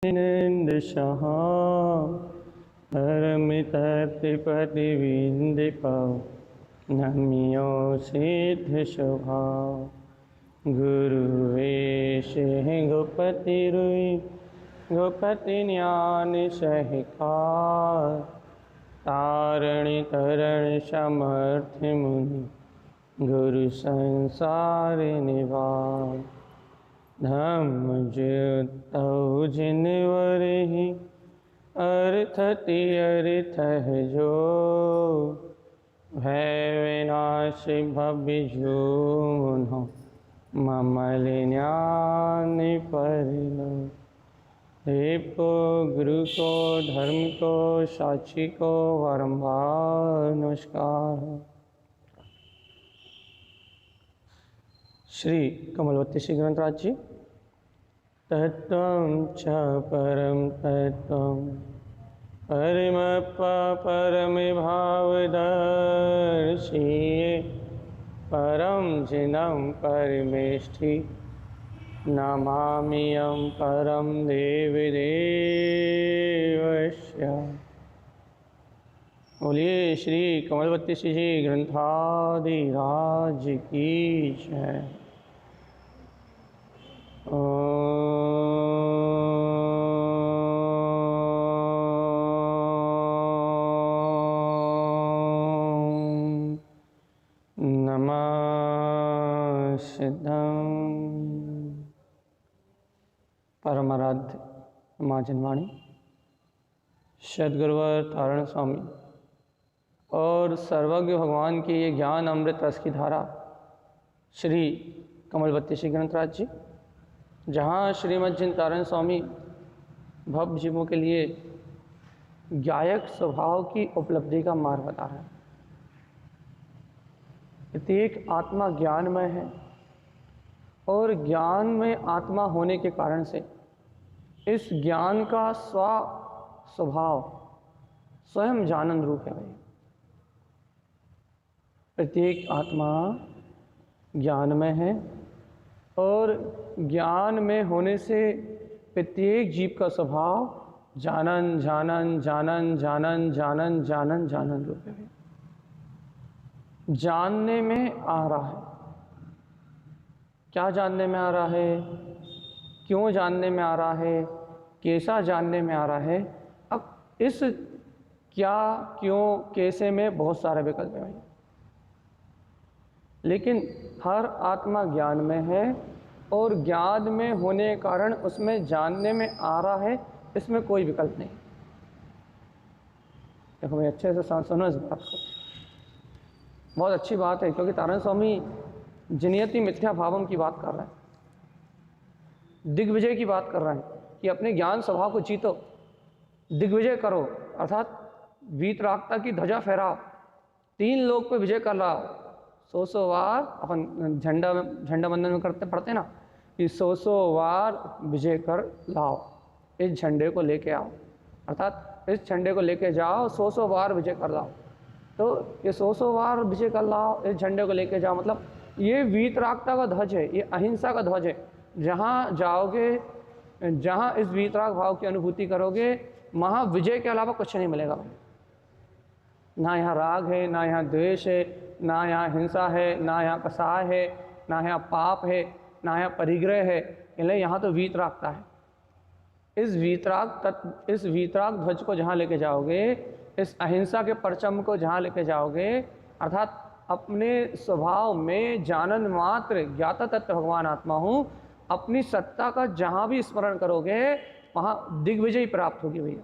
निंदशः परमितत्पतिविन्दिपौ नम्यो सिद्धशुभा गुरुवेशे गोपतिरुई गोपति ज्ञान सहिकार तारणी तरण समर्थ मुनि गुरु संसार निवार धम्म जुतौ जिनवरहि अर्थति अर्थ जो भय विनाशि भविजो मुनो ममल ज्ञान परिलो हेपो गुरु को धर्म को साक्षी को बारंबार नमस्कार। श्री कमलवती श्री ग्रंथराज जी। तत्त्वं च परम तत्त्वं परिमप्पा परमभावदर्शिये परम जिनं परमेष्ठि नमाम्यहं परम देवदेवस्य। बोलिए श्री कमलवती श्री जी ग्रंथाधिराज की जय। नमः सिद्धं परमाराध्य महाजनवाणी सद्गुरुवर तारण स्वामी और सर्वज्ञ भगवान की ये ज्ञान अमृत रस की धारा श्री कमलवती श्री ग्रंथराज जी, जहाँ श्रीमद् जिन तारण स्वामी भव जीवों के लिए गायक स्वभाव की उपलब्धि का मार्ग बता रहे हैं। प्रत्येक आत्मा ज्ञानमय है और ज्ञान में आत्मा होने के कारण से इस ज्ञान का स्वभाव स्वयं जानन रूप है। भाई प्रत्येक आत्मा ज्ञानमय है और ज्ञान में होने से प्रत्येक जीव का स्वभाव जानन जानन जानन जानन जानन जानन जानन रूप है। जानने में आ रहा है। क्या जानने में आ रहा है, क्यों जानने में आ रहा है, कैसा जानने में आ रहा है। अब इस क्या क्यों कैसे में बहुत सारे विकल्प हैं भाई, लेकिन हर आत्मा ज्ञान में है और ज्ञान में होने के कारण उसमें जानने में आ रहा है, इसमें कोई विकल्प नहीं। देखो भाई अच्छे से सुनो इस बात को, बहुत अच्छी बात है, क्योंकि तारण स्वामी जनियति मिथ्या भावम की बात कर रहे हैं, दिग्विजय की बात कर रहे हैं कि अपने ज्ञान स्वभाव को जीतो, दिग्विजय करो, अर्थात वीतरागता की ध्वजा फहराओ, 3 लोक पे विजय कर लाओ। 100 बार अपन झंडा बंधन में पढ़ते ना कि 100 बार विजय कर लाओ, इस झंडे को लेके आओ, अर्थात इस झंडे को लेके जाओ, 100 बार विजय कर लाओ। तो ये 100 बार विजय कर लाओ, इस झंडे को लेके जाओ, मतलब ये वीतरागता का ध्वज है, ये अहिंसा का ध्वज है। जहाँ जाओगे, जहाँ इस वीतराग भाव की अनुभूति करोगे, वहाँ विजय के अलावा कुछ नहीं मिलेगा भाई। ना यहाँ राग है, ना यहाँ द्वेष है, ना यहाँ हिंसा है, ना यहाँ कसाय है, ना यहाँ पाप है, ना यहाँ परिग्रह है, इसलिए यहाँ तो वीतरागता है। इस वीतराग ध्वज को जहाँ लेके जाओगे, इस अहिंसा के परचम को जहाँ लेके जाओगे, अर्थात अपने स्वभाव में जानन मात्र ज्ञाता तत्व भगवान आत्मा हूँ, अपनी सत्ता का जहाँ भी स्मरण करोगे वहाँ दिग्विजय प्राप्त होगी भैया।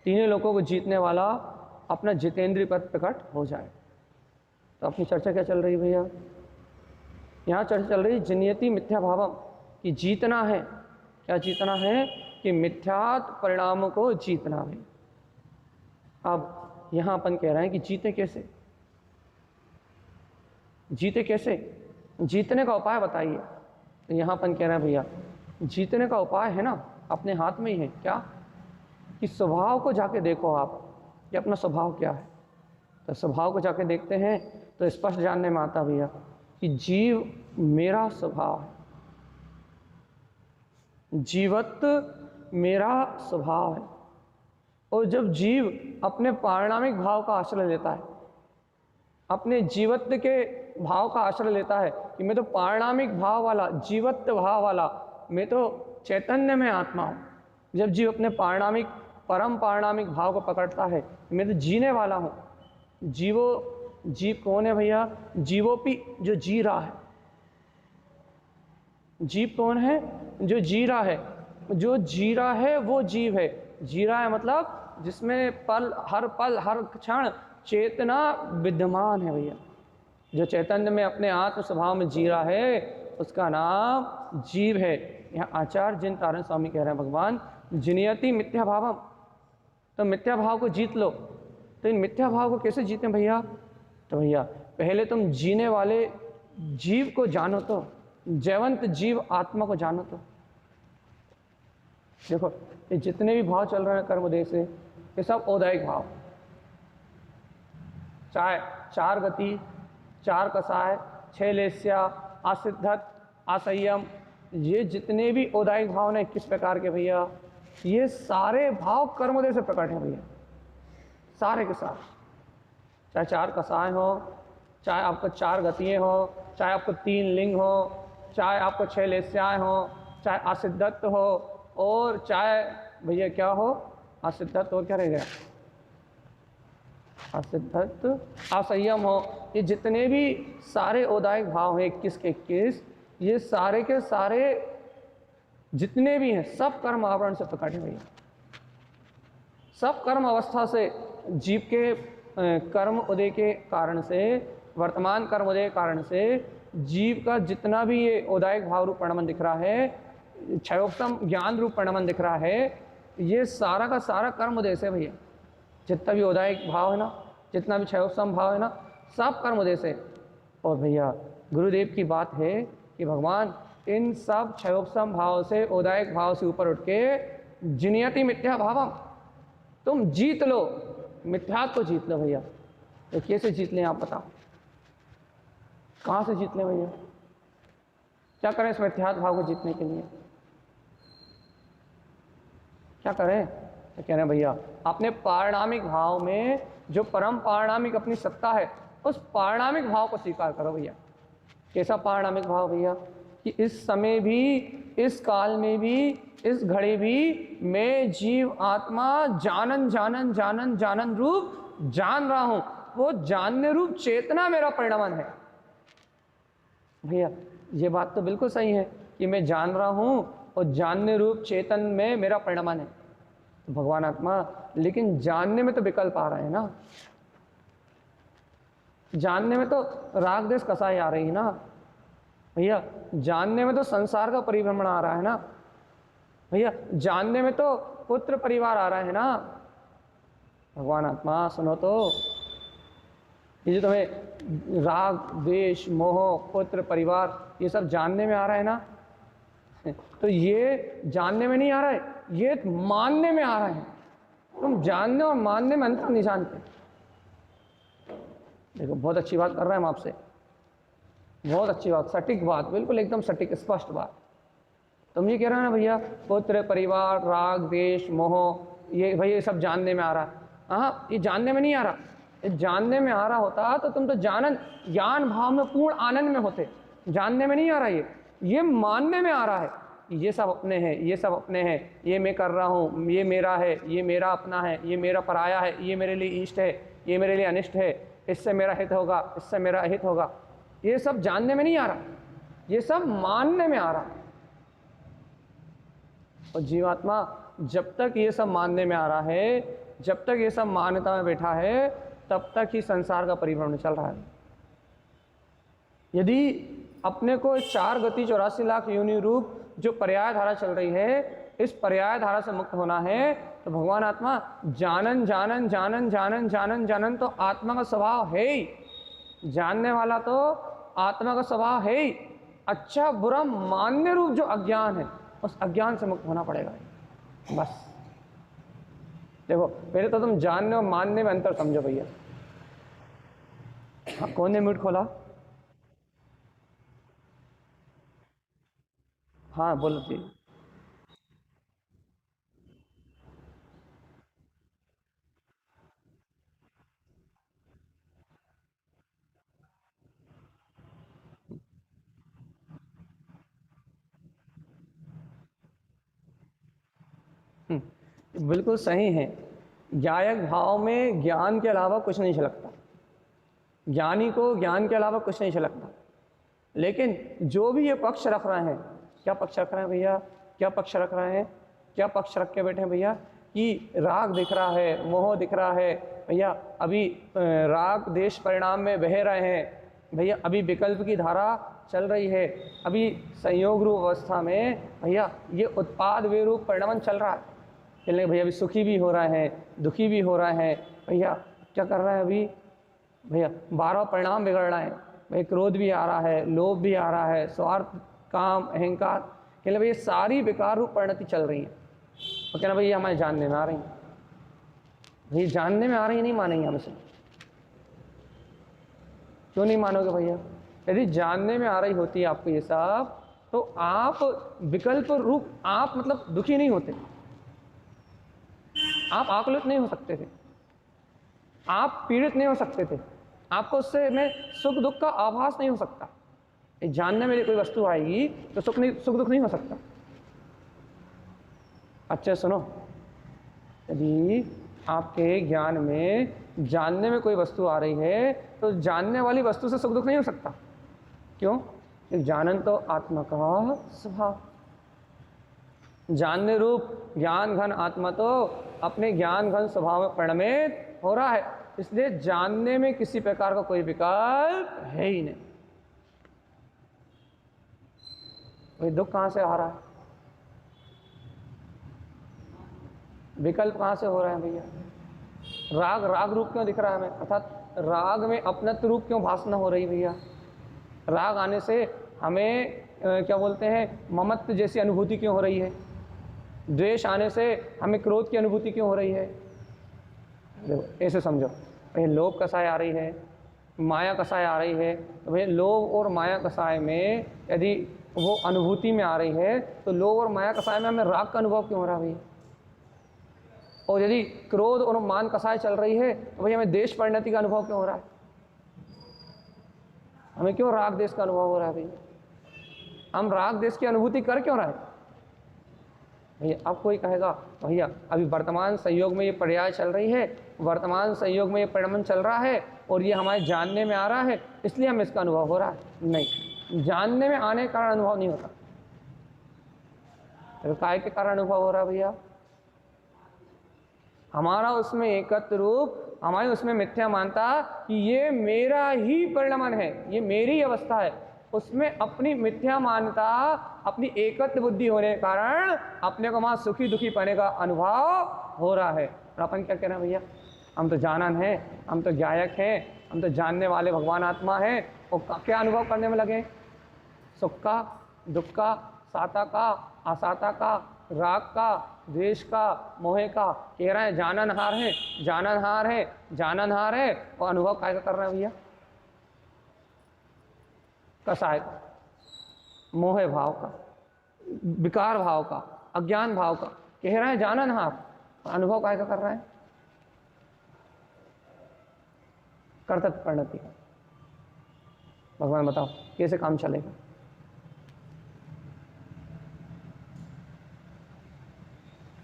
3 लोगों को जीतने वाला अपना जितेंद्रीय पद प्रकट हो जाए। तो अपनी चर्चा क्या चल रही भैया, यहाँ चर्चा चल रही जनियति मिथ्या भावम कि जीतना है। क्या जीतना है कि मिथ्यात् परिणामों को जीतना है। अब यहाँ अपन कह रहे हैं कि जीते कैसे, जीते कैसे, जीतने का उपाय बताइए। तो यहाँ अपन कह रहे हैं भैया जीतने का उपाय है ना अपने हाथ में ही है। क्या कि स्वभाव को जाके देखो आप कि अपना स्वभाव क्या है। तो स्वभाव को जाके देखते हैं तो स्पष्ट जानने में आता भैया कि जीव मेरा स्वभाव है, जीवत्व मेरा स्वभाव है। और जब जीव अपने पारिणामिक भाव का आश्रय लेता है, अपने जीवत्व के भाव का आश्रय लेता है कि मैं तो पारिणामिक भाव वाला, जीवत्व भाव वाला, मैं तो चैतन्य में आत्मा हूँ। जब जीव अपने पारिणामिक, परम पारिणामिक भाव को पकड़ता है, मैं तो जीने वाला हूँ। जीव कौन है भैया? जीवोपी, जो जी रहा है। जीव कौन है? जो जी रहा है। जो जी रहा है वो जीव है। जी रहा है मतलब जिसमें पल हर क्षण चेतना विद्यमान है भैया। जो चैतन्य में अपने आत्म स्वभाव में जी रहा है उसका नाम जीव है। यहाँ आचार्य जिन तारण स्वामी कह रहे हैं, भगवान जिनियति मिथ्या भावम, तो मिथ्या भाव को जीत लो। तो इन मिथ्या भाव को कैसे जीतें भैया? तो भैया पहले तुम जीने वाले जीव को जानो, तो जयवंत जीव आत्मा को जानो। तो देखो ये जितने भी भाव चल रहे हैं कर्मोदय से, ये सब औदायिक भाव, चाहे 4 गति, 4 कसाय, 6 लेस्या, आसिद्धत, असंयम, ये जितने भी औदायिक भाव ने 21 प्रकार के भैया, ये सारे भाव कर्मोदय से प्रकट हैं भैया, सारे के सारे। चाहे 4 कसाय हो, चाहे आपको 4 गतियाँ हो, चाहे आपको 3 लिंग हो, चाहे आपको 6 लेस्याएँ हो, चाहे आसिद्धत हो, और चाहे भैया क्या हो, आसिद्धत और क्या रह गया, असिद्धत, असंयम हो, ये जितने भी सारे औदायिक भाव हैं 21 के 21, ये सारे के सारे जितने भी हैं सब कर्म आवरण से प्रकट है भैया। सब कर्म अवस्था से, जीव के कर्म उदय के कारण से, वर्तमान कर्म उदय के कारण से जीव का जितना भी ये औदायिक भाव रूप परिणमन दिख रहा है, क्षयोपम ज्ञान रूप परिणमन दिख रहा है, ये सारा का सारा कर्म उदय से भैया। जितना भी औदायिक भाव है ना, जितना भी क्षयोपम भाव है ना, सब कर्म उदय से। और भैया गुरुदेव की बात है कि भगवान इन सब क्षयोपम भाव से, औदायिक भाव से ऊपर उठ के जिनियति मिथ्या भावम, तुम जीत लो, मिथ्यात्व को जीत लो भैया। तो कैसे जीत लें आप बताओ, कहाँ से जीत लें भैया? क्या करें इस मिथ्यात्व भाव को जीतने के लिए? क्या करें? तो कह रहे हैं भैया अपने पारिणामिक भाव में जो परम पारिणामिक अपनी सत्ता है, उस पारिणामिक भाव को स्वीकार करो भैया। कैसा पारिणामिक भाव भैया? कि इस समय भी, इस काल में भी, इस घड़ी भी मैं जीव आत्मा जानन जानन जानन जानन रूप जान रहा हूं। वो जानने रूप चेतना मेरा परिणमन है भैया। ये बात तो बिल्कुल सही है कि मैं जान रहा हूं और जानने रूप चेतन में मेरा परिणमन है, तो भगवान आत्मा, लेकिन जानने में तो विकल्प आ रहे हैं ना। जानने में तो राग देश कसाई आ रही है ना भैया। जानने में तो संसार का परिभ्रमण आ रहा है ना भैया। जानने में तो पुत्र परिवार आ रहा है ना। भगवान आत्मा सुनो तो, ये जो तुम्हें राग द्वेष मोह पुत्र परिवार ये सब जानने में आ रहा है ना, तो ये जानने में नहीं आ रहा है, ये मानने में आ रहा है। तुम जानने और मानने में अंतर नहीं जानते। देखो बहुत अच्छी बात कर रहे हैं हम आपसे, बहुत अच्छी बात, सटीक बात, बिल्कुल एकदम सटीक स्पष्ट बात। तुम ये कह रहे हो ना भैया, पुत्र परिवार राग द्वेष मोह ये भैया सब जानने में आ रहा है। हाँ, ये जानने में नहीं आ रहा। ये जानने में आ रहा होता तो तुम तो जानन ज्ञान भाव में पूर्ण आनंद में होते। जानने में नहीं आ रहा, ये मानने में आ रहा है। ये सब अपने हैं, ये सब अपने हैं, ये मैं कर रहा हूँ, ये मेरा है, ये मेरा अपना है, ये मेरा पराया है, ये मेरे लिए इष्ट है, ये मेरे लिए अनिष्ट है, इससे मेरा हित होगा, इससे मेरा अहित होगा। ये सब जानने में नहीं आ रहा, ये सब मानने में आ रहा। और जीवात्मा जब तक ये सब मानने में आ रहा है, जब तक ये सब मान्यता में बैठा है, तब तक ही संसार का परिभ्रमण चल रहा है। यदि अपने को 4 गति 84 लाख योनि रूप जो पर्याय धारा चल रही है, इस पर्याय धारा से मुक्त होना है, तो भगवान आत्मा जानन जानन जानन जानन जानन जानन तो आत्मा का स्वभाव है ही। जानने वाला तो आत्मा का स्वभाव है ही। अच्छा बुरा मानने रूप जो अज्ञान है, उस अज्ञान से मुक्त होना पड़ेगा बस। देखो पहले तो तुम जानने और मानने में अंतर समझो भैया। हाँ, कौन ने म्यूट खोला? हाँ बोलो जी। बिल्कुल सही है। ज्ञायक भाव में ज्ञान के अलावा कुछ नहीं झलकता, ज्ञानी को ज्ञान के अलावा कुछ नहीं झलकता। लेकिन जो भी ये पक्ष रख रहे हैं, क्या पक्ष रख रहे हैं भैया, क्या पक्ष रख रहे हैं, क्या पक्ष रख के बैठे हैं भैया, कि राग दिख रहा है, मोह दिख रहा है भैया, अभी राग देश परिणाम में बह रहे हैं भैया, अभी विकल्प की धारा चल रही है, अभी संयोग रूप अवस्था में भैया ये उत्पाद वे रूप परिणाम चल रहा है। चलने भैया अभी सुखी भी हो रहा है, दुखी भी हो रहा है भैया, क्या कर रहा है अभी भैया, 12 परिणाम बिगड़ रहे हैं भैया, क्रोध भी आ रहा है, लोभ भी आ रहा है, स्वार्थ, काम, अहंकार, कहना भैया सारी बेकार रूप परिणति चल रही है। और कहना भैया हमारे जानने में आ रही हैं, भैया जानने में आ रही नहीं मानेंगे हमसे, क्यों नहीं मानोगे भैया? यदि जानने में आ रही होती है आपको ये सब, तो आप विकल्प रूप, आप मतलब दुखी नहीं होते, आप आकुलित नहीं हो सकते थे, आप पीड़ित नहीं हो सकते थे, आपको उससे में सुख दुख का आभास नहीं हो सकता। जानने में कोई वस्तु आएगी तो सुख दुख नहीं हो सकता। अच्छा सुनो, यदि आपके ज्ञान में जानने में कोई वस्तु आ रही है तो जानने वाली वस्तु से सुख दुख नहीं हो सकता। क्यों? जानन तो आत्मा का स्वभाव, जानने रूप ज्ञान घन आत्मा तो अपने ज्ञान घन स्वभाव में परिणमित हो रहा है, इसलिए जानने में किसी प्रकार का कोई विकल्प है ही नहीं। भाई दुख कहाँ से आ रहा है, विकल्प कहाँ से हो रहा है भैया? राग रूप क्यों दिख रहा है हमें, अर्थात राग में अपनत्व रूप क्यों भासना हो रही भैया? राग आने से हमें क्या बोलते हैं, ममत्व जैसी अनुभूति क्यों हो रही है? द्वेष आने से हमें क्रोध की अनुभूति क्यों हो रही है? देखो ऐसे समझो, भैया लोभ कसाय आ रही है, माया कसाय आ रही है, तो भैया लोभ और माया कसाय में यदि वो अनुभूति में आ रही है तो लोभ और माया कसाय में हमें राग का अनुभव क्यों हो रहा है भैया? और यदि क्रोध और मान कसाय चल रही है तो भैया हमें देश परिणति का अनुभव क्यों हो रहा है? हमें क्यों राग देश का अनुभव हो रहा है भैया? हम राग देश की अनुभूति कर क्यों रहे हैं भैया? अब कोई कहेगा भैया अभी वर्तमान संयोग में ये पर्याय चल रही है, वर्तमान संयोग में ये परिणमन चल रहा है और ये हमारे जानने में आ रहा है इसलिए हमें इसका अनुभव हो रहा है। नहीं, जानने में आने के कारण अनुभव नहीं होता, तो काय के कारण अनुभव हो रहा है भैया? हमारा उसमें एकत्व रूप, हमारी उसमें मिथ्या मानता कि ये मेरा ही परिणमन है, ये मेरी अवस्था है, उसमें अपनी मिथ्या मान्यता, अपनी एकत्व बुद्धि होने के कारण अपने को वहाँ सुखी दुखी पाने का अनुभव हो रहा है। और अपन क्या कह रहे हैं भैया, हम तो जानन हैं, हम तो ज्ञायक हैं, हम तो जानने वाले भगवान आत्मा हैं, और क्या अनुभव करने में लगे? सुख का, दुख का, साता का, असाता का, राग का, द्वेष का, मोह का, कह रहे हैं जाननहार है, जाननहार है, जाननहार है, और अनुभव काय का कर रहे हैं भैया? कसाय का, मोह भाव का, विकार भाव का, अज्ञान भाव का, कह रहे हैं जाननहार, अनुभव काय का कर रहे हैं? कर्तव्य परिणति का। भगवान बताओ कैसे काम चलेगा?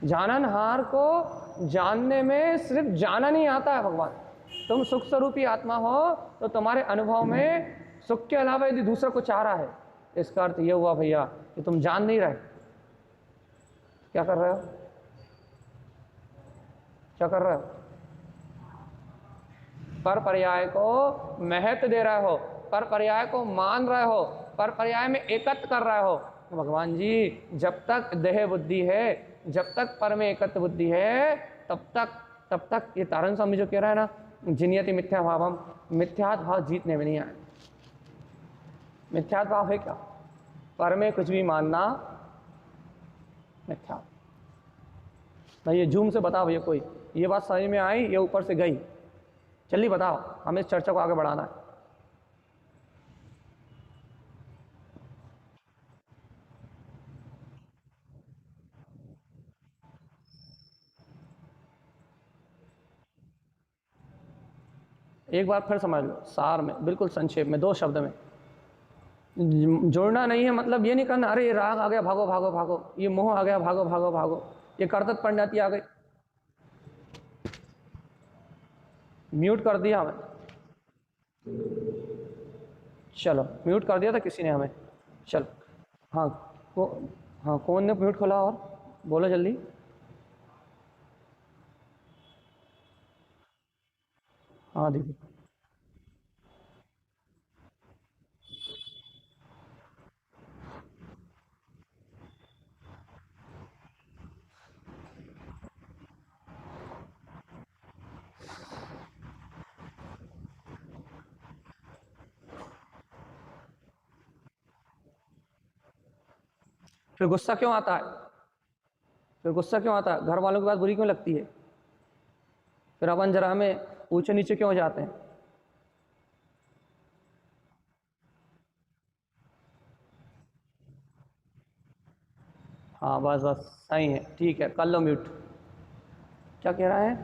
जाननहार को जानने में सिर्फ जाना नहीं आता है भगवान। तुम सुख स्वरूपी आत्मा हो तो तुम्हारे अनुभव में सुख के अलावा यदि दूसरा कुछ आ रहा है, इसका अर्थ यह हुआ भैया कि तुम जान नहीं रहे। क्या कर रहे हो? क्या कर रहे हो? पर पर्याय को महत्व दे रहे हो, पर पर्याय को मान रहे हो, पर पर्याय में एकत्र कर रहे हो। भगवान जी जब तक देह बुद्धि है, जब तक पर में एकत्व बुद्धि है, तब तक ये तारण स्वामी जो कह रहा है ना, जिनियति मिथ्या भावम, मिथ्यात भाव जीतने में नहीं आए। मिथ्यात भाव है क्या? पर में कुछ भी मानना मिथ्या। भाई ये झूम से बताओ भैया, कोई ये बात समझ में आई, ये ऊपर से गई, चलिए बताओ, हमें इस चर्चा को आगे बढ़ाना है। एक बार फिर समझ लो, सार में, बिल्कुल संक्षेप में, 2 शब्द में। जोड़ना नहीं है, मतलब ये नहीं करना अरे ये राग आ गया भागो भागो भागो, ये मोह आ गया भागो भागो भागो, ये कर्तव्य पंडित आ गई, म्यूट कर दिया हमें। चलो म्यूट कर दिया था किसी ने हमें। चलो हाँ हाँ कौन ने म्यूट खोला और बोलो जल्दी। हाँ दीदी। फिर गुस्सा क्यों आता है? फिर गुस्सा क्यों आता है? घर वालों की बात बुरी क्यों लगती है? फिर अपन जरा हमें ऊंचे नीचे क्यों हो जाते हैं? हाँ बस बस सही है, ठीक है कर लो म्यूट। क्या कह रहा है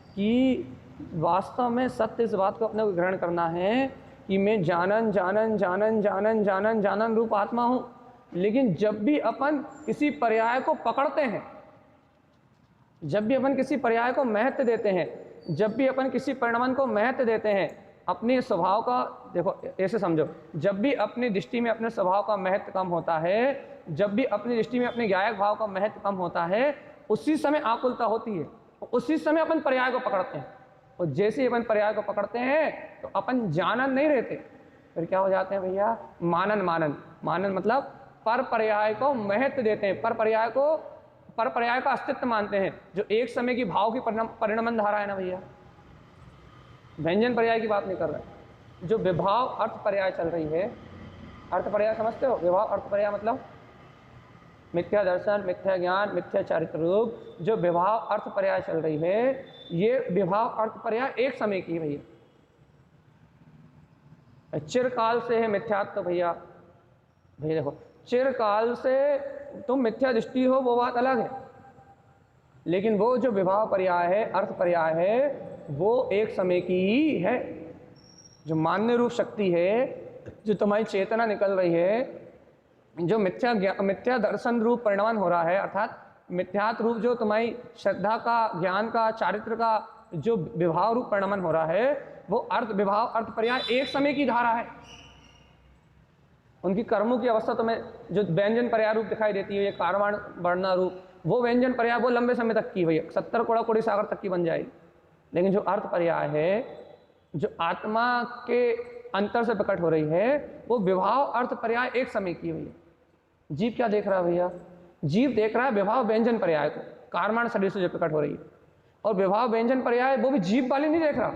कि वास्तव में सत्य इस बात को अपने को ग्रहण करना है कि मैं जानन जानन जानन जानन जानन जानन रूप आत्मा हूँ। लेकिन जब भी अपन किसी पर्याय को पकड़ते हैं, जब भी अपन किसी पर्याय को महत्व देते हैं, जब भी अपन किसी परिणाम को महत्व देते हैं, अपने स्वभाव का देखो ऐसे समझो, जब भी अपनी दृष्टि में अपने स्वभाव का महत्व कम होता है, जब भी अपनी दृष्टि में अपने ज्ञायक भाव का महत्व कम होता है, उसी समय आकुलता होती है, उसी समय अपन पर्याय को पकड़ते हैं। और जैसे ही अपन पर्याय को पकड़ते हैं तो अपन जानन नहीं रहते, फिर क्या हो जाते हैं भैया? मानन। मानन मानन मतलब पर पर्याय को महत्व देते हैं, पर पर्याय का अस्तित्व मानते हैं। जो एक समय की भाव की परिणमन धारा है ना भैया, व्यंजन पर्याय की बात नहीं कर रहे, जो विभाव अर्थ पर्याय चल रही है। अर्थ पर्याय समझते हो? विभाव अर्थ पर्याय मतलब मिथ्या दर्शन, मिथ्या ज्ञान, मिथ्या चारित्र रूप, जो विभाव अर्थ पर्याय चल रही है, ये विभाव अर्थ पर्याय एक समय की है भैया। चिरकाल से है मिथ्यात्व भैया। भैया देखो, चिरकाल से तुम मिथ्या दृष्टि हो वो बात अलग है, लेकिन वो जो विभाव पर्याय है, अर्थ पर्याय है, वो एक समय की ही है। जो मान्य रूप शक्ति है, जो तुम्हारी चेतना निकल रही है, जो मिथ्या दर्शन रूप परिणमन हो रहा है, अर्थात मिथ्यात्व रूप जो तुम्हारी श्रद्धा का, ज्ञान का, चारित्र का जो विभाव रूप परिणमन हो रहा है, वो अर्थ विभाव अर्थ पर्याय एक समय की धारा है। उनकी कर्मों की अवस्था तुम्हें जो व्यंजन पर्याय रूप दिखाई देती है, ये कारवाण वर्णा रूप, वो व्यंजन पर्याय वो लंबे समय तक की भैया, 70 कोड़ा कोड़ी सागर तक की बन जाएगी। लेकिन जो अर्थ पर्याय है, जो आत्मा के अंतर से प्रकट हो रही है, वो विभाव अर्थ पर्याय एक समय की भैया। जीव क्या देख रहा है भैया? जीव देख रहा है विभाव व्यंजन पर्याय को, कारवाण शरीर से जो प्रकट हो रही है, और विभाव व्यंजन पर्याय वो भी जीव वाली नहीं देख रहा।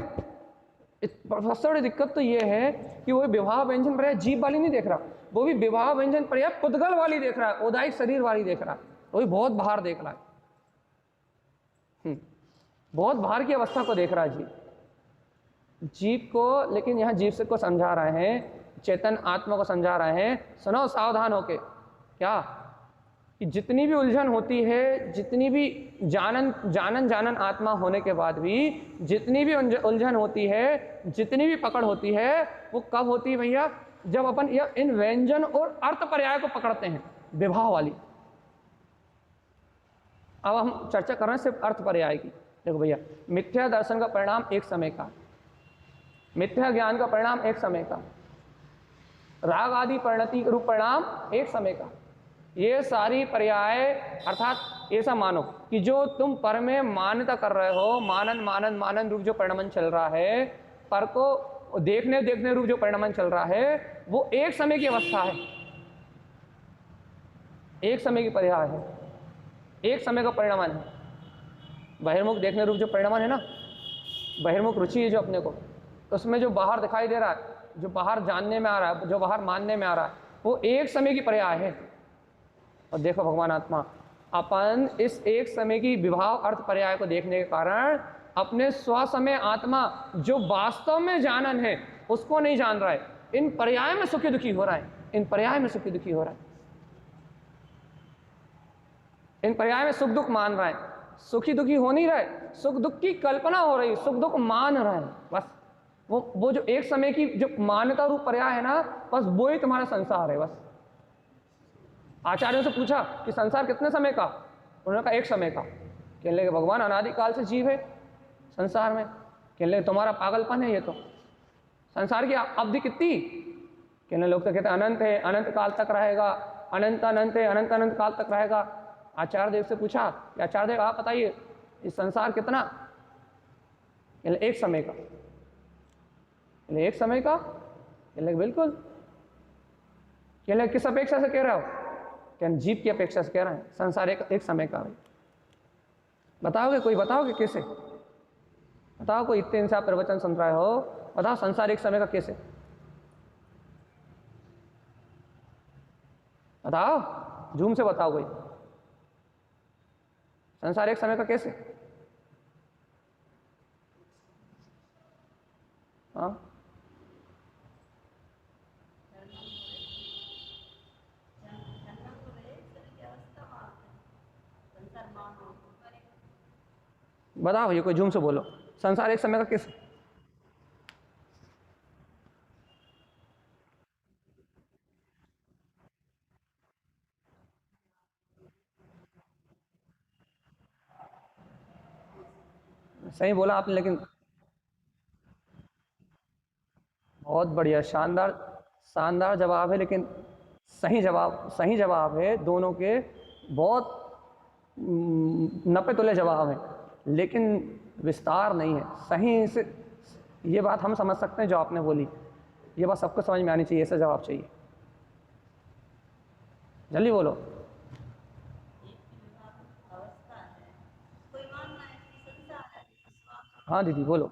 सबसे बड़ी दिक्कत तो ये है कि वो विवाह व्यंजन पर्याय जीव वाली नहीं देख रहा, वो भी विवाह व्यंजन पर्याय पुद्गल वाली देख रहा है, औदायिक शरीर वाली देख रहा है, वो भी बहुत बाहर देख रहा है। बहुत बाहर की अवस्था को देख रहा है जीव को। लेकिन यहाँ जीव से को समझा रहे हैं, चेतन आत्मा को समझा रहे हैं, सुनो सावधान होके, क्या कि जितनी भी उलझन होती है, जितनी भी जानन आत्मा होने के बाद भी जितनी भी उलझन होती है, जितनी भी पकड़ होती है, वो कब होती है भैया? जब अपन इन व्यंजन और अर्थ पर्याय को पकड़ते हैं, विभाव वाली। अब हम चर्चा कर रहे हैं सिर्फ अर्थ पर्याय की। देखो भैया, मिथ्या दर्शन का परिणाम एक समय का, मिथ्या ज्ञान का परिणाम एक समय का, राग आदि परिणति रूप परिणाम एक समय का। ये सारी पर्याय, अर्थात ऐसा मानो कि जो तुम पर में मान्यता कर रहे हो, मानन रूप जो परिणमन चल रहा है, पर को देखने रूप जो परिणमन चल रहा है, वो एक समय की अवस्था है, एक समय की पर्याय है, एक समय का परिणमन है। बहिर्मुख देखने रूप जो परिणमन है ना, बहिर्मुख रुचि है जो अपने को, उसमें जो बाहर दिखाई दे रहा है, जो बाहर जानने में आ रहा है, जो बाहर मानने में आ रहा है, वो एक समय की पर्याय है। और देखो भगवान आत्मा, अपन इस एक समय की विभाव अर्थ पर्याय को देखने के कारण अपने स्वसमय आत्मा जो वास्तव में जानन है उसको नहीं जान रहा है, इन पर्याय में सुखी दुखी हो रहा है, इन पर्याय में सुखी दुखी हो रहा है, इन पर्याय में सुख दुख मान रहा है। सुखी दुखी हो नहीं रहा है, सुख दुख की कल्पना हो रही, सुख दुख मान रहा है। बस वो जो एक समय की जो मान्यता रूप पर्याय है ना, बस वो ही तुम्हारा संसार है। बस आचार्यों से पूछा कि संसार कितने समय का, उन्होंने कहा एक समय का। कहने लगे भगवान अनादिकाल से जीव है संसार में। कहने लगे तुम्हारा पागलपन है ये तो, संसार की अवधि कितनी? कहने लोग तो कहते अनंत है, अनंत काल तक रहेगा, अनंत अनंत है, अनंत अनंत काल तक रहेगा। आचार्य देव से पूछा कि आचार्य देव आप बताइए इस संसार कितना? कहने एक समय का। कहने एक समय का? कहने बिल्कुल। कहने किस अपेक्षा से कह रहे हो? कहने जीव की अपेक्षा से कह रहे हैं, संसार एक समय का। बताओगे? कोई बताओगे कैसे? बताओ, कोई इतने दिन से आप प्रवचन सुन रहे हो, बताओ संसार एक समय का कैसे? बताओ, झूम से बताओ कोई, संसार एक समय का कैसे? हाँ, बताओ ये कोई झूम से बोलो, संसार एक समय का कैसे? सही बोला आपने, लेकिन बहुत बढ़िया, शानदार शानदार जवाब है, लेकिन सही जवाब है दोनों के, बहुत 90 तुल्य जवाब है, लेकिन विस्तार नहीं है सही से। ये बात हम समझ सकते हैं जो आपने बोली, ये बात सबको समझ में आनी चाहिए, ऐसा जवाब चाहिए। जल्दी बोलो। हाँ दीदी बोलो।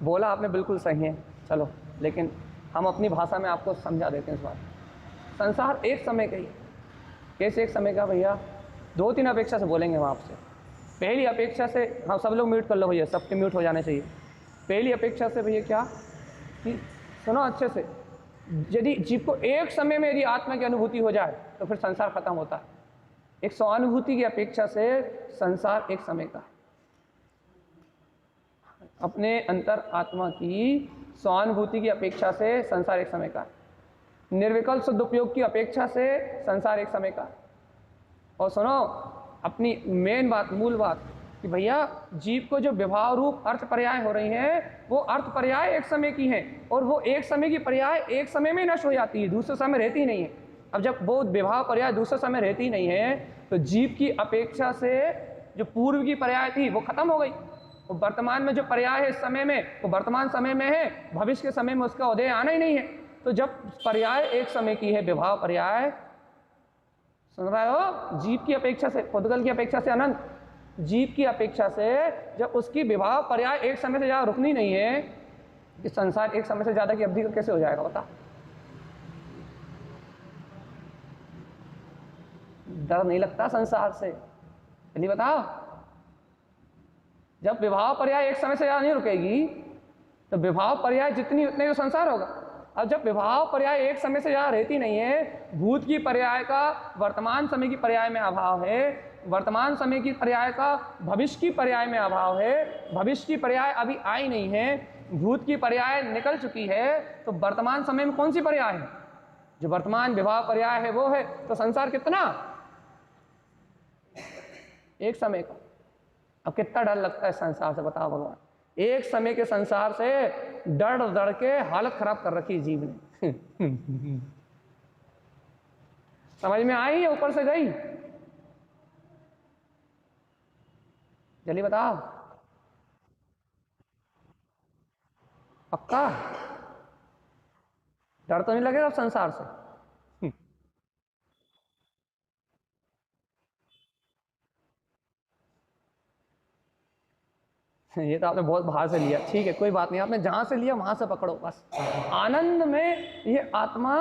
बोला आपने, बिल्कुल सही है। चलो, लेकिन हम अपनी भाषा में आपको समझा देते हैं इस बात। संसार एक समय का ही। कैसे एक समय का भैया? 2-3 अपेक्षा से बोलेंगे हम आपसे। पहली अपेक्षा से, हाँ सब लोग म्यूट कर लो भैया, सबके म्यूट हो जाने चाहिए। पहली अपेक्षा से भैया क्या कि सुनो अच्छे से, यदि जीव को एक समय में यदि आत्मा की अनुभूति हो जाए तो फिर संसार खत्म होता है। एक स्वानुभूति की अपेक्षा से संसार एक समय का है। अपने अंतर आत्मा की स्वानुभूति की अपेक्षा से संसार एक समय का है। निर्विकल्प सदुपयोग की अपेक्षा से संसार एक समय का है। और सुनो अपनी मेन बात, मूल बात, कि भैया जीव को जो विभाव रूप अर्थ पर्याय हो रही हैं, वो अर्थ पर्याय एक समय की हैं, और वो एक समय की पर्याय एक समय में नष्ट हो जाती है, दूसरे समय रहती नहीं है। अब जब वो विभाव पर्याय दूसरे समय रहती नहीं है, तो जीव की अपेक्षा से जो पूर्व की पर्याय थी वो खत्म हो गई। वो वर्तमान में जो पर्याय है इस समय में, वो वर्तमान समय में है, भविष्य के समय में उसका उदय आना ही नहीं है। तो जब पर्याय एक समय की है, विभाव पर्याय, सुन रहे हो, जीव की अपेक्षा से, पुद्गल की अपेक्षा से अनंत, जीव की अपेक्षा से जब उसकी विभाव पर्याय एक समय से ज़्यादा रुकनी नहीं है, कि संसार एक समय से ज़्यादा की अवधि का कैसे हो जाएगा? बता। डर नहीं लगता संसार से? चलिए बताओ। जब विभाव पर्याय एक समय से ज़्यादा नहीं रुकेगी, तो विभाव पर्याय जितनी उतने जो संसार होगा। अब जब विभाव पर्याय एक समय से ज़्यादा रहती नहीं है, भूत की पर्याय का वर्तमान समय की पर्याय में अभाव है, वर्तमान समय की पर्याय का भविष्य की पर्याय में अभाव है, भविष्य की पर्याय अभी आई नहीं है, भूत की पर्याय निकल चुकी है, तो वर्तमान समय में कौन सी पर्याय है? जो वर्तमान विभाव पर्याय है वो है। तो संसार कितना? एक समय का। अब कितना डर लगता है संसार से, बताओ भगवान। एक समय के संसार से डर डर के हालत खराब कर रखी जीव ने। समझ में आई या ऊपर से गई? जल्दी बताओ। पक्का डर तो नहीं लगेगा अब संसार से? ये तो आपने बहुत बाहर से लिया, ठीक है कोई बात नहीं, आपने जहां से लिया वहां से पकड़ो बस। आनंद में ये आत्मा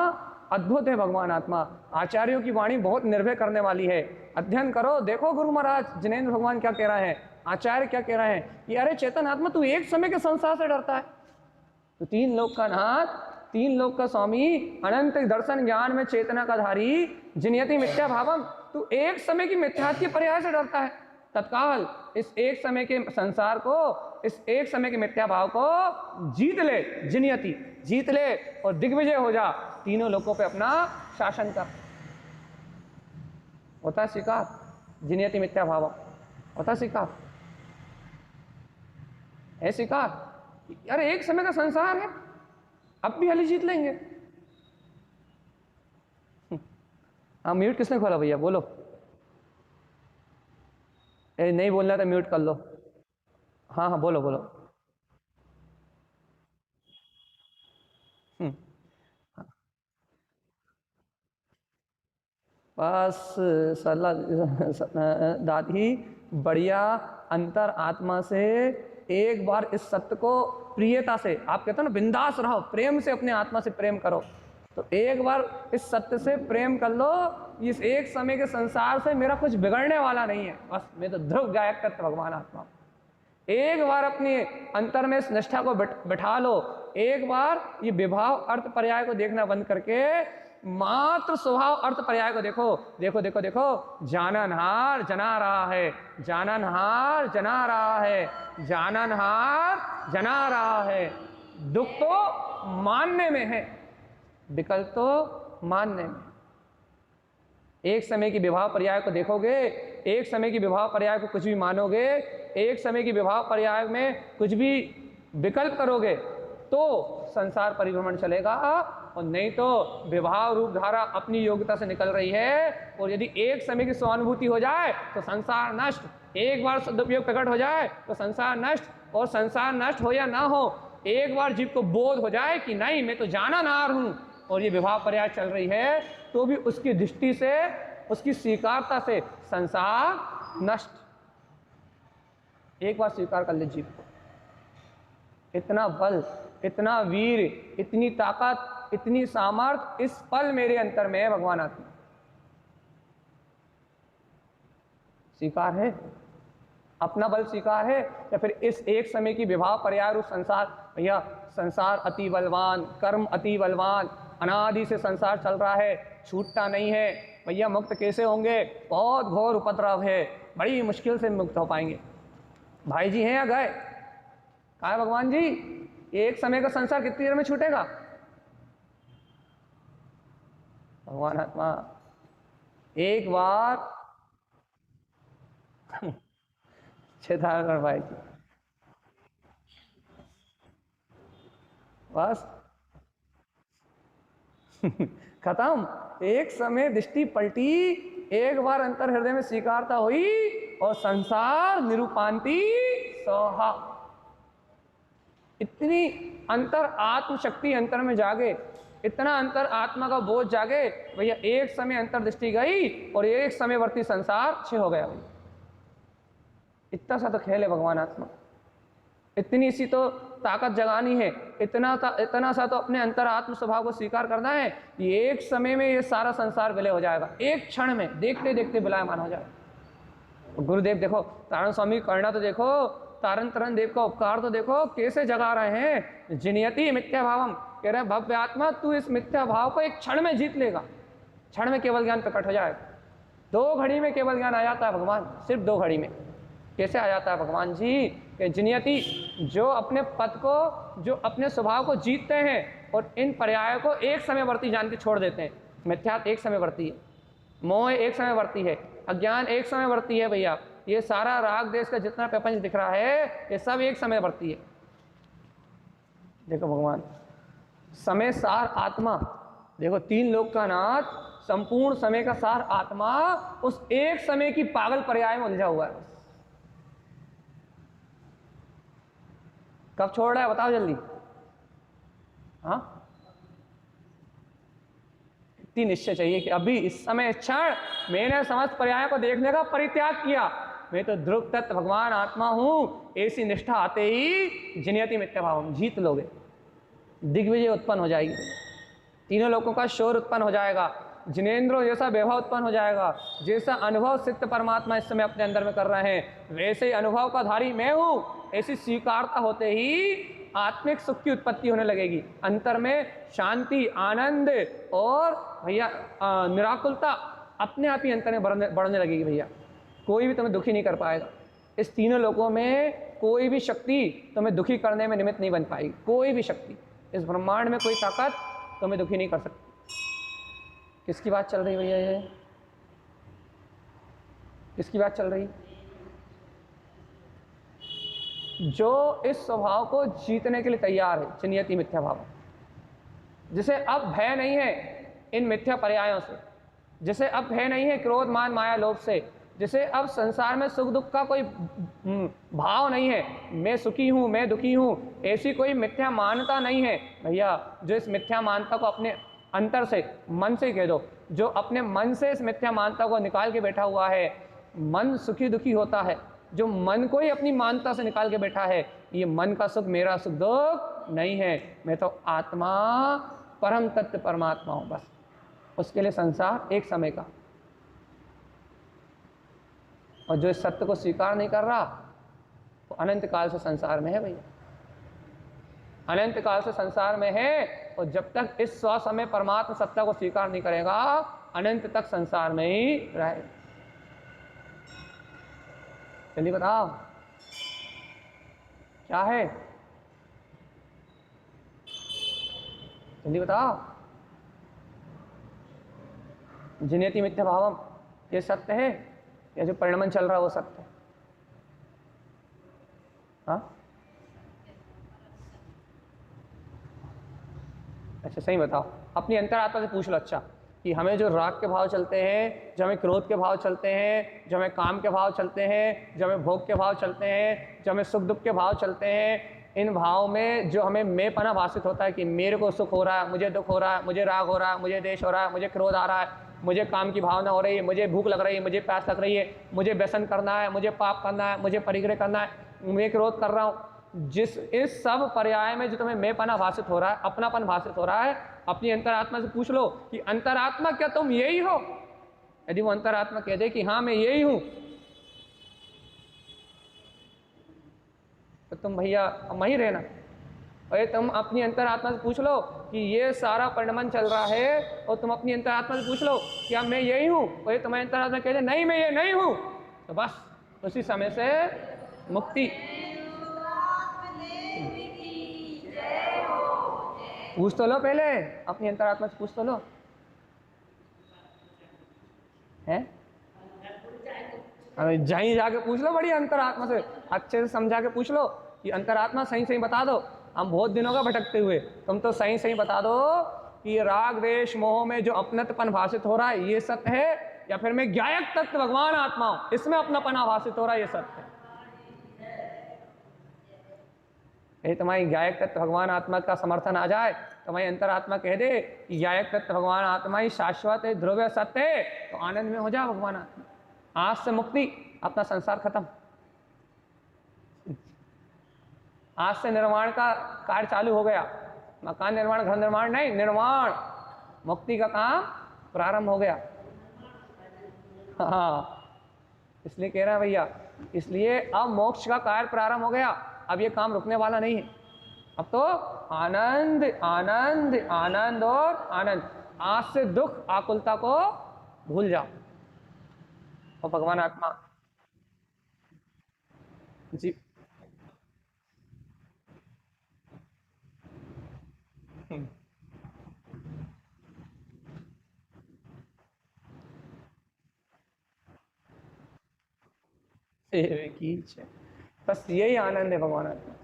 अद्भुत है, भगवान आत्मा। आचार्यों की वाणी बहुत निर्भय करने वाली है। अध्ययन करो, देखो गुरु महाराज जिनेंद्र भगवान क्या कह रहे हैं, आचार्य क्या कह रहे हैं कि अरे चेतन आत्मा तू एक समय के संसार से डरता है, तो 3 लोक का नाथ, 3 लोक का स्वामी, अनंत दर्शन ज्ञान में चेतना का धारी, जिनयति मिथ्या भावम, तू एक समय की मिथ्यात्व के पर्याय से डरता है। तत्काल इस एक समय के संसार को, इस एक समय के मिथ्या भाव को जीत ले, जिनियति जीत ले और दिग्विजय हो जा, तीनों लोकों पे अपना शासन कर। होता है स्वीकार, जिनियति मिथ्या भाव होता है स्वीकार, है स्वीकार। अरे एक समय का संसार है, अब भी हली जीत लेंगे। हाँ, म्यूट किसने खोला भैया, बोलो। नहीं बोलना तो म्यूट कर लो। हाँ हाँ बोलो बोलो। बस सलाह दादी, बढ़िया अंतर आत्मा से एक बार इस सत्य को प्रियता से, आप कहते हो ना बिंदास रहो, प्रेम से अपने आत्मा से प्रेम करो, तो एक बार इस सत्य से प्रेम कर लो, इस एक समय के संसार से मेरा कुछ बिगड़ने वाला नहीं है, बस मैं तो ध्रुव गायक करते भगवान आत्मा। एक बार अपने अंतर में इस निष्ठा को बिठा लो, एक बार ये विभाव अर्थ पर्याय को देखना बंद करके मात्र स्वभाव अर्थ पर्याय को देखो। देखो देखो देखो, जाननहार जना रहा है, जाननहार जना रहा है, जाननहार जना रहा है। दुख तो मानने में है, विकल्प तो मानने में। एक समय की विभाव पर्याय को देखोगे, एक समय की विभाव पर्याय को कुछ भी मानोगे, एक समय की विभाव पर्याय में कुछ भी विकल्प करोगे तो संसार परिभ्रमण चलेगा, और नहीं तो विभाव रूप धारा अपनी योग्यता से निकल रही है। और यदि एक समय की स्वानुभूति हो जाए तो संसार नष्ट, एक बार सदुपयोग प्रकट हो जाए तो संसार नष्ट, और संसार नष्ट हो या ना हो, एक बार जीव को बोध हो जाए कि नहीं मैं तो जाननहार हूँ और ये विभाव पर्याय चल रही है, तो भी उसकी दृष्टि से, उसकी स्वीकारता से संसार नष्ट। एक बार स्वीकार कर ले जीव को। इतना बल, इतना वीर, इतनी ताकत, इतनी सामर्थ इस पल मेरे अंतर में है भगवान आत्मा। स्वीकार है, अपना बल स्वीकार है, या फिर इस एक समय की विभाव पर्याय रूप संसार। भैया संसार अति बलवान, कर्म अति बलवान, अनादि से संसार चल रहा है, छूटता नहीं है। भैया मुक्त कैसे होंगे, बहुत घोर उपद्रव है, बड़ी मुश्किल से मुक्त हो पाएंगे। भाई जी हैं या गए? कहा है भगवान जी, एक समय का संसार कितनी देर में छूटेगा? भगवान आत्मा एक बार भाई जी बस खत्म। एक समय दृष्टि पलटी, एक बार अंतर हृदय में स्वीकारता हुई और संसार निरूपांति सोहा। इतनी अंतर आत्म शक्ति अंतर में जागे, इतना अंतर आत्मा का बोझ जागे भैया, एक समय अंतर दृष्टि गई और एक समय वर्ती संसार छह हो गया भैया। इतना सा तो खेल है भगवान आत्मा, इतनी सी तो ताकत जगानी है, इतना सा तो अपने अंतर आत्म स्वभाव को स्वीकार करना है। ये एक समय में ये सारा संसार विलय हो जाएगा, एक क्षण में, देखते देखते विलायमान हो जाएगा। गुरुदेव देखो, तारण स्वामी करना तो देखो, तारण तरण देव का उपकार तो देखो, कैसे जगा रहे हैं। जिनियति मिथ्या भावम, कह रहे भव्य आत्मा तू इस मिथ्या भाव को एक क्षण में जीत लेगा। क्षण में केवल ज्ञान प्रकट हो जाएगा, 2 घड़ी में केवल ज्ञान आ जाता है भगवान, सिर्फ 2 घड़ी में। कैसे आ जाता है भगवान जी? कि जिनियति, जो अपने पद को, जो अपने स्वभाव को जीतते हैं और इन पर्यायों को एक समय वर्ती जान के छोड़ देते हैं। मिथ्यात एक समय वर्ती है, मोह एक समय वर्ती है, अज्ञान एक समय वर्ती है भैया। ये सारा राग देश का जितना प्रपंच दिख रहा है ये सब एक समय वर्ती है। देखो भगवान समय सार आत्मा, देखो 3 लोक का नाथ, संपूर्ण समय का सार आत्मा उस एक समय की पागल पर्याय में उलझा हुआ है। कब छोड़ रहा है बताओ जल्दी। हाँ, इतनी निश्चय चाहिए कि अभी इस समय क्षण मैंने समस्त पर्याय को देखने का परित्याग किया, मैं तो ध्रुव तत्व भगवान आत्मा हूं। ऐसी निष्ठा आते ही जिनियति मिथ्या भाव जीत लोगे, दिग्विजय उत्पन्न हो जाएगी, तीनों लोगों का शोर उत्पन्न हो जाएगा, जिनेंद्रों जैसा वैभव उत्पन्न हो जाएगा। जैसा अनुभव सिद्ध परमात्मा इस समय अपने अंदर में कर रहे हैं, वैसे ही अनुभव का धारी मैं हूं। ऐसी स्वीकारता होते ही आत्मिक सुख की उत्पत्ति होने लगेगी, अंतर में शांति, आनंद और भैया निराकुलता अपने आप ही अंतर में बढ़ने लगेगी भैया। कोई भी तुम्हें दुखी नहीं कर पाएगा। इस तीनों लोकों में कोई भी शक्ति तुम्हें दुखी करने में निमित्त नहीं बन पाएगी। कोई भी शक्ति इस ब्रह्मांड में, कोई ताकत तुम्हें दुखी नहीं कर सकती। किसकी बात चल रही भैया? ये किसकी बात चल रही? जो इस स्वभाव को जीतने के लिए तैयार है, चिन्यति मिथ्या भाव, जिसे अब भय नहीं है इन मिथ्या पर्यायों से, जिसे अब भय नहीं है क्रोध मान माया लोभ से, जिसे अब संसार में सुख दुख का कोई भाव नहीं है, मैं सुखी हूँ मैं दुखी हूँ, ऐसी कोई मिथ्या मान्यता नहीं है भैया। जो इस मिथ्या मान्यता को अपने अंतर से, मन से कह दो, जो अपने मन से इस मिथ्या मान्यता को निकाल के बैठा हुआ है, मन सुखी दुखी होता है, जो मन को ही अपनी मान्यता से निकाल के बैठा है, ये मन का सुख मेरा सुख दुख नहीं है, मैं तो आत्मा परम तत्व परमात्मा हूँ बस। उसके लिए संसार एक समय का, और जो इस सत्य को स्वीकार नहीं कर रहा वो अनंत काल से संसार में है भैया, अनंत काल से संसार में है। और जब तक इस स्व समय परमात्मा सत्ता को स्वीकार नहीं करेगा, अनंत तक संसार में ही रहेगा। चलिए बताओ क्या है, जल्दी बताओ। जिनेति मिथ्या भावम, ये सत्य है या जो परिणमन चल रहा है वो सत्य है? हाँ अच्छा सही बताओ, अपनी अंतरात्मा से पूछ लो। अच्छा कि हमें जो राग के भाव चलते हैं, जो हमें क्रोध के भाव चलते हैं, जो हमें काम के भाव चलते हैं, जो हमें भोग के भाव चलते हैं, जो हमें सुख दुख के भाव चलते हैं, इन भाव में जो हमें मैं पना भाषित होता है कि मेरे को सुख हो रहा है, मुझे दुख हो रहा है, मुझे राग हो रहा है, मुझे द्वेष हो रहा है, मुझे क्रोध आ रहा है, मुझे काम की भावना हो रही है, मुझे भूख लग रही है, मुझे प्यास लग रही है, मुझे व्यसन करना है, मुझे पाप करना है, मुझे परिग्रह करना है, मैं क्रोध कर रहा हूँ। जिस इस सब पर्याय में जो तुम्हें मैं पना भाषित हो रहा है, अपनापन भाषित हो रहा है, अपनी अंतरात्मा से पूछ लो कि अंतरात्मा क्या तुम यही हो? यदि वो अंतरात्मा कह दे कि हाँ मैं यही हूं, तो तुम भैया वहीं रहना। और तुम अपनी अंतरात्मा से पूछ लो कि ये सारा परिणमन चल रहा है, और तुम अपनी अंतरात्मा से पूछ लो कि अब मैं यही हूं, और ये तुम्हारी अंतरात्मा कह दे नहीं मैं ये नहीं हूं, तो बस उसी समय से मुक्ति। पूछ तो लो पहले, अपनी अंतरात्मा से पूछ तो लो, हैं? जहीं जाके पूछ लो बड़ी अंतरात्मा से, अच्छे से समझा के पूछ लो कि अंतरात्मा सही सही बता दो, हम बहुत दिनों का भटकते हुए, तुम तो सही सही बता दो कि राग द्वेष मोह में जो अपनत्वपन भाषित हो रहा है ये सत्य है, या फिर मैं ज्ञायक तत्व भगवान आत्मा हूं, इसमें अपनापन आभासित हो रहा है ये सत्य है। यही तुम्हारी ज्ञायक तत्व भगवान आत्मा का समर्थन आ जाए, तुम्हारी अंतरात्मा कह दे कि ज्ञायक तत्व भगवान आत्मा ही शाश्वत है, ध्रुव सत्य है, तो आनंद में हो जाओ भगवान आत्मा, आज से मुक्ति, अपना संसार खत्म। आज से निर्माण का कार्य चालू हो गया, मकान निर्माण घर निर्माण नहीं, निर्माण मुक्ति का काम प्रारंभ हो गया। हाँ इसलिए कह रहा है भैया, इसलिए अब मोक्ष का कार्य प्रारंभ हो गया, अब ये काम रुकने वाला नहीं है, अब तो आनंद आनंद आनंद और आनंद। आज से दुख आकुलता को भूल जाओ और भगवान आत्मा जी। बस यही आनंद है भगवान आत्मा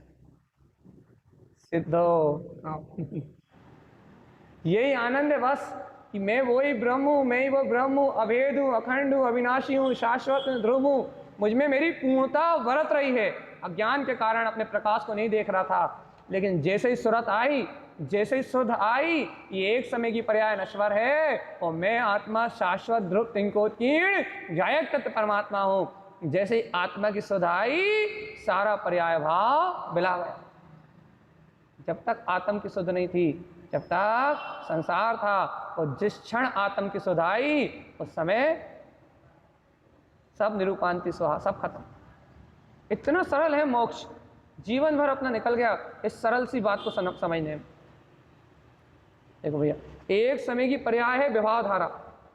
सिद्धो। यही आनंद है बस कि मैं वही ब्रह्म हूँ, मैं ही वो ब्रह्म हूँ, अभेद हूँ, अखंड हूँ, अविनाशी हूँ, शाश्वत ध्रुव हूँ। मुझ में मेरी पूर्णता बरत रही है। अज्ञान के कारण अपने प्रकाश को नहीं देख रहा था, लेकिन जैसे ही सुरत आई, जैसे ही शुद्ध आई, ये एक समय की पर्याय नश्वर है और मैं आत्मा शाश्वत ध्रुव तिंकोत्कीर्ण ज्ञायक तत्व परमात्मा हूँ। जैसे ही आत्मा की शुद्ध आई, सारा पर्याय भाव बिला गया। जब तक आत्म की शुद्ध नहीं थी, जब तक संसार था, और जिस क्षण आत्म की शुद्ध आई उस समय सब निरूपांति स्वाहा, सब खत्म। इतना सरल है मोक्ष, जीवन भर अपना निकल गया इस सरल सी बात को समझने में। देखो भैया, एक समय की पर्याय है विभाव धारा,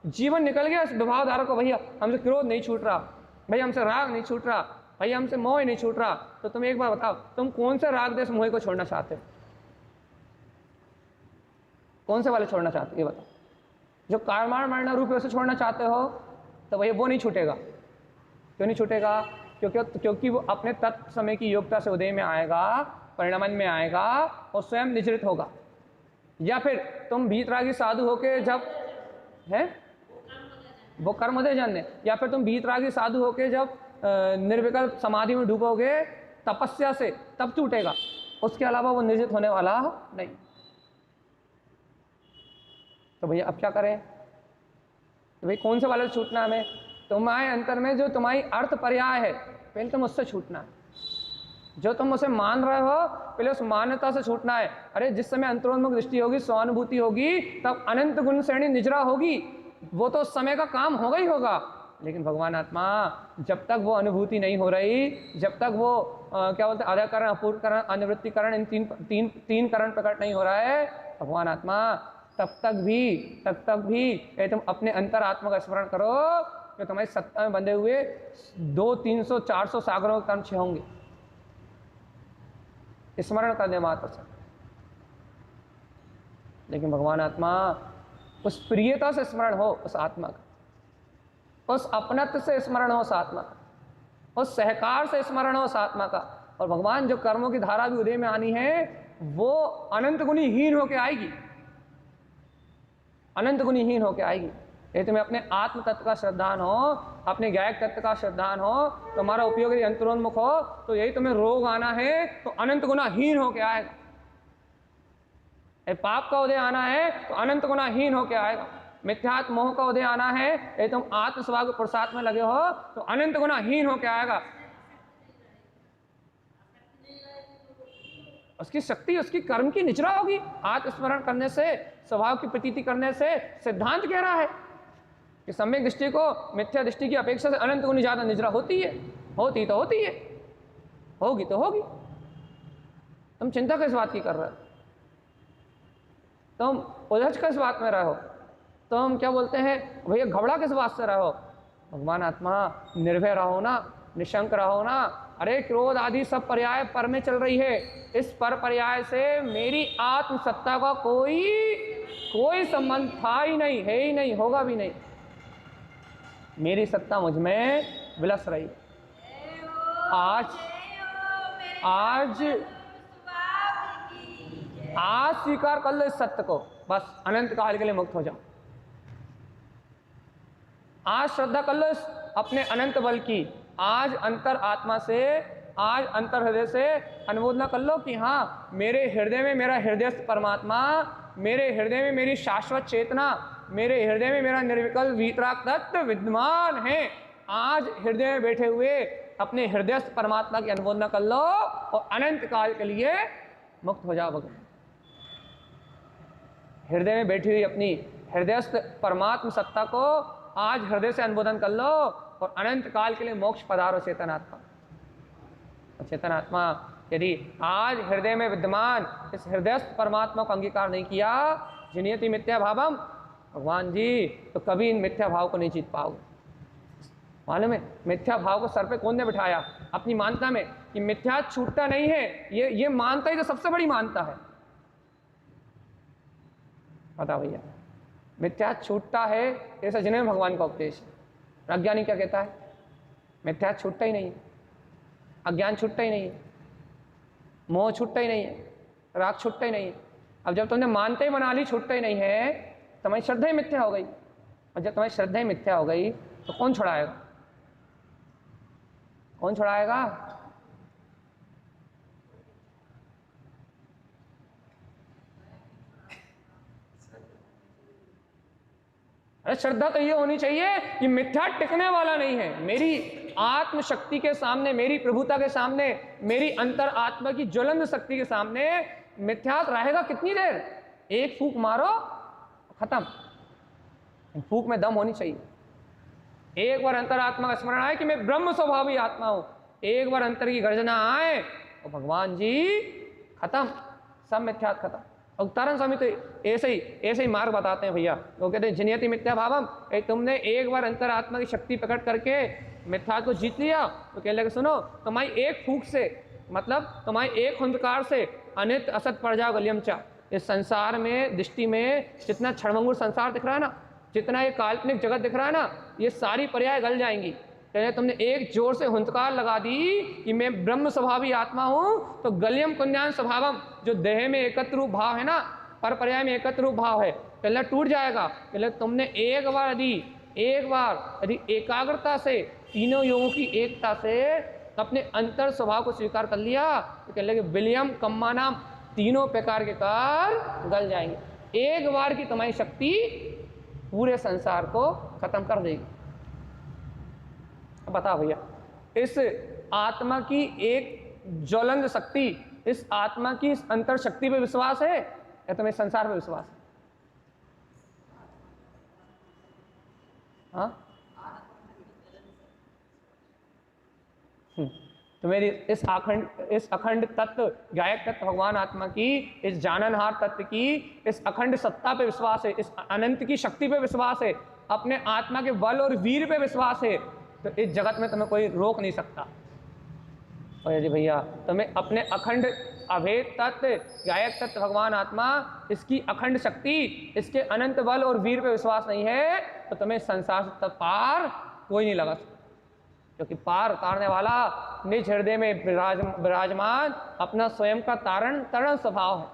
जीवन निकल गया इस विभाव धारा को। भैया हमसे क्रोध नहीं छूट रहा, भाई हमसे राग नहीं छूट रहा, भाई हमसे मोह नहीं छूट रहा, तो तुम एक बार बताओ, तुम कौन से राग देश मोह को छोड़ना चाहते हो? कौन से वाले छोड़ना चाहते हो ये बताओ? जो कारमाण मरना रूप है उसे छोड़ना चाहते हो तो भैया वो नहीं छूटेगा। क्यों नहीं छूटेगा? क्योंकि वो अपने तत्व समय की योग्यता से उदय में आएगा, परिणमन में आएगा और स्वयं निजृत होगा। या फिर तुम भीतरागी साधु होके जब है वो कर्म उदय जानने, या फिर तुम भीतरागी साधु होके जब निर्विकल्प समाधि में डूबोगे तपस्या से, तब टूटेगा, उसके अलावा वो निजृत होने वाला नहीं। तो भैया अब क्या करें? तो भाई कौन से वाले से छूटना हमें? तुम्हारे अंतर में जो तुम्हारी अर्थ पर्याय है पहले तुम उससे छूटना है। जो तुम उसे मान रहे हो पहले उस मान्यता से छूटना है। अरे जिस समय अंतरोन्मुख दृष्टि होगी, स्वानुभूति होगी, तब अनंत गुण श्रेणी निजरा होगी, वो तो उस समय का काम होगा ही होगा। लेकिन भगवान आत्मा जब तक वो अनुभूति नहीं हो रही, जब तक वो क्या बोलते हैं आधाकरण, अपूर्वकरण, अनुवृत्तिकरण, इन तीन करण प्रकट नहीं हो रहा है भगवान आत्मा, तब तक भी तुम अपने अंतर आत्मा का स्मरण करो कि तुम्हारी सत्ता में बंधे हुए 200, 300, 400 सागरों के कर्म होंगे। स्मरण करने मात्र से। लेकिन भगवान आत्मा उस प्रियता से स्मरण हो उस आत्मा का, उस अपनत्व से स्मरण हो उस आत्मा का, उस सहकार से स्मरण हो उस आत्मा का। और भगवान जो कर्मों की धारा भी उदय में आनी है वो अनंत गुणी हीन होके आएगी, अनंत गुणी हीन होके आएगी। यदि तुम्हें अपने आत्म तत्व का श्रद्धान हो, अपने ज्ञायक तत्व का श्रद्धान हो, तुम्हारा उपयोग यदि अंतरोन्मुख हो, तो यही तुम्हें रोग आना है तो अनंत गुना हीन होके आएगा। पाप का उदय आना है तो अनंत गुना हीन होके आएगा। मिथ्यात्म मोह का उदय आना है, यदि तुम आत्म स्वभाव के पुरुषार्थ में लगे हो तो अनंत गुना हीन होके आएगा। उसकी शक्ति उसकी कर्म की निचरा होगी। आत्मस्मरण करने से, स्वभाव की प्रतीति करने से सिद्धांत कह रहा है कि सम्यक दृष्टि को मिथ्या दृष्टि की अपेक्षा से अनंत गुनी ज्यादा निजरा होती है। होती तो होती है, होगी तो होगी। तुम चिंता किस बात की कर रहे हो? तुम उलझ किस बात में रहो? तुम क्या बोलते हैं भैया घबरा किस बात से रहो? भगवान आत्मा निर्भय रहो ना, निशंक रहो ना। अरे क्रोध आदि सब पर्याय पर में चल रही है, इस पर पर्याय से मेरी आत्म सत्ता का कोई संबंध था ही नहीं, है ही नहीं, होगा भी नहीं। मेरी सत्ता मुझ में विलस रही। आज स्वीकार कर लो इस सत्य को, बस अनंत काल के लिए मुक्त हो जाओ। आज श्रद्धा कर लो इस अपने अनंत बल की। आज अंतर आत्मा से, आज अंतर हृदय से अनुमोदना कर लो कि हाँ, मेरे हृदय में मेरा हृदयस्थ परमात्मा, मेरे हृदय में मेरी शाश्वत चेतना, मेरे हृदय में मेरा निर्विकल्प वीतराग तत्व विद्यमान है। आज हृदय में बैठे हुए अपने हृदयस्थ परमात्मा की अनुमोदना कर लो और अनंत काल के लिए मुक्त हो जाओ। भगवान हृदय में बैठी हुई अपनी हृदयस्थ परमात्म सत्ता को आज हृदय से अनुमोदन कर लो और अनंत काल के लिए मोक्ष पधारो चेतनात्मा। चेतनात्मा यदि आज हृदय में विद्यमान इस हृदयस्थ परमात्मा को अंगीकार नहीं किया, जिनियति मिथ्या भावम, भगवान जी, तो कभी इन मिथ्या भाव को नहीं जीत पाओगे। मालूम है मिथ्या भाव को सर पे कौन ने बिठाया? अपनी मानता में कि मिथ्या छूटता नहीं है। ये मानता ही तो सबसे बड़ी मानता है। पता भैया, मिथ्या छूटता है ऐसा जिन्हें भगवान का उपदेश है। अज्ञानी क्या कहता है? मिथ्या छूटता ही नहीं है, अज्ञान छूटता ही नहीं है, मोह छूटता ही नहीं है, राग छूटता ही नहीं है। अब जब तुमने मानते ही बना ली छूटता ही नहीं है, तुम्हारी श्रद्धा ही मिथ्या हो गई। और जब तुम्हारी श्रद्धा ही मिथ्या हो गई तो कौन छुड़ाएगा? कौन छुड़ाएगा? अरे श्रद्धा तो ये होनी चाहिए कि मिथ्या टिकने वाला नहीं है। मेरी आत्म शक्ति के सामने, मेरी प्रभुता के सामने, मेरी अंतर आत्मा की ज्वलंत शक्ति के सामने मिथ्या रहेगा कितनी देर? एक फूंक मारो खत्म। फूंक में दम होनी चाहिए। एक बार अंतर आत्मा का स्मरण आए कि मैं ब्रह्म स्वभावी आत्मा हूं, एक बार अंतर की गर्जना आए तो भगवान जी खत्म, सब मिथ्या खत्म। अवतारण स्वामी तो ऐसे ही मार्ग बताते हैं भैया। वो कहते हैं जिनियति मिथ्या भावम। तुमने एक बार अंतर आत्मा की शक्ति प्रकट करके मिथ्या को जीत लिया तो कहने लगे सुनो, तुम्हारी एक फूंक से, मतलब तुम्हारी एक हुंकार से अनित असत पड़ जाओ गलियम चा। इस संसार में दृष्टि में जितना क्षणभंगुर संसार दिख रहा है ना, जितना ये काल्पनिक जगत दिख रहा है ना, ये सारी पर्याय गल जाएंगी। पहले तुमने एक जोर से हुंकार लगा दी कि मैं ब्रह्म स्वभावी आत्मा हूँ, तो गलियम कुन्यान स्वभावम, जो देह में एकत्र रूप भाव है ना, पर पर्याय में एकत्र रूप भाव है, पहले टूट जाएगा। पहले तुमने एक बार यदि एकाग्रता से, तीनों योगों की एकता से अपने अंतर स्वभाव को स्वीकार कर लिया तो कह लगे विलियम कम्मा नाम तीनों प्रकार के कार्य गल जाएंगे। एक बार की तुम्हारी शक्ति पूरे संसार को खत्म कर देगी। बता भैया, इस आत्मा की एक ज्वलंत शक्ति, इस आत्मा की इस अंतर शक्ति पे विश्वास है या तुम्हें संसार पे विश्वास है? हाँ, तो मेरी इस अखंड तत्व, गायक तत्व भगवान आत्मा की, इस जाननहार तत्व की, इस अखंड सत्ता पे विश्वास है, इस अनंत की शक्ति पे विश्वास है, अपने आत्मा के बल और वीर पे विश्वास है, तो इस जगत में तुम्हें कोई रोक नहीं सकता। और यदि भैया तुम्हें अपने अखंड अभेद तत्व, गायक तत्व भगवान आत्मा, इसकी अखंड शक्ति, इसके अनंत बल और वीर पे विश्वास नहीं है, तो तुम्हें संसार से पार कोई नहीं लगा सकता। क्योंकि पार उतारने वाला निज हृदय में विराजमान अपना स्वयं का तरण स्वभाव है।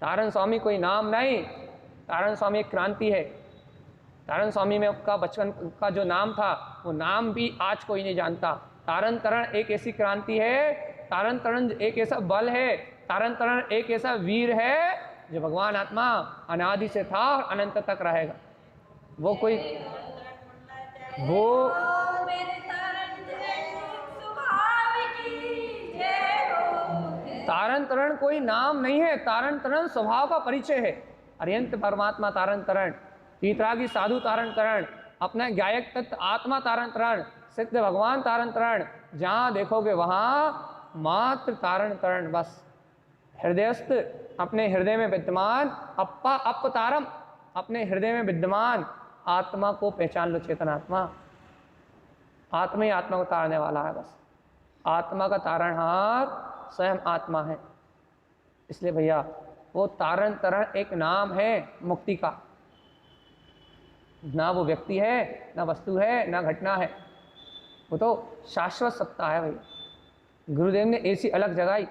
तारण स्वामी कोई नाम नहीं, तारण स्वामी एक क्रांति है। तारण स्वामी में का बचपन का जो नाम था, वो नाम भी आज कोई नहीं जानता। तारण तरण एक ऐसी क्रांति है, तारण तरण एक ऐसा बल है, तारण तरण एक ऐसा वीर है जो भगवान आत्मा अनादि से था और अनंत तक रहेगा। वो कोई वो तारण तरण कोई नाम नहीं है, तारण तरण स्वभाव का परिचय है। अरियंत परमात्मा तारण तरण, पीतरागी साधु तारण तरण, अपना गायक तत्व आत्मा तारण तरण, सिद्ध भगवान तारण तरण, जहाँ देखोगे वहाँ मात्र तारण तरण। बस हृदयस्थ, अपने हृदय में विद्यमान अप्पा अपतारम, अपने हृदय में विद्यमान आत्मा को पहचान लो। चेतनात्मा, आत्मा ही आत्मा को तारने वाला है। बस आत्मा का तारणहार स्वयं आत्मा है। इसलिए भैया वो तारण तरण एक नाम है मुक्ति का, ना वो व्यक्ति है, ना वस्तु है, ना घटना है, वो तो शाश्वत सत्ता है भैया। गुरुदेव ने ऐसी अलग जगाई,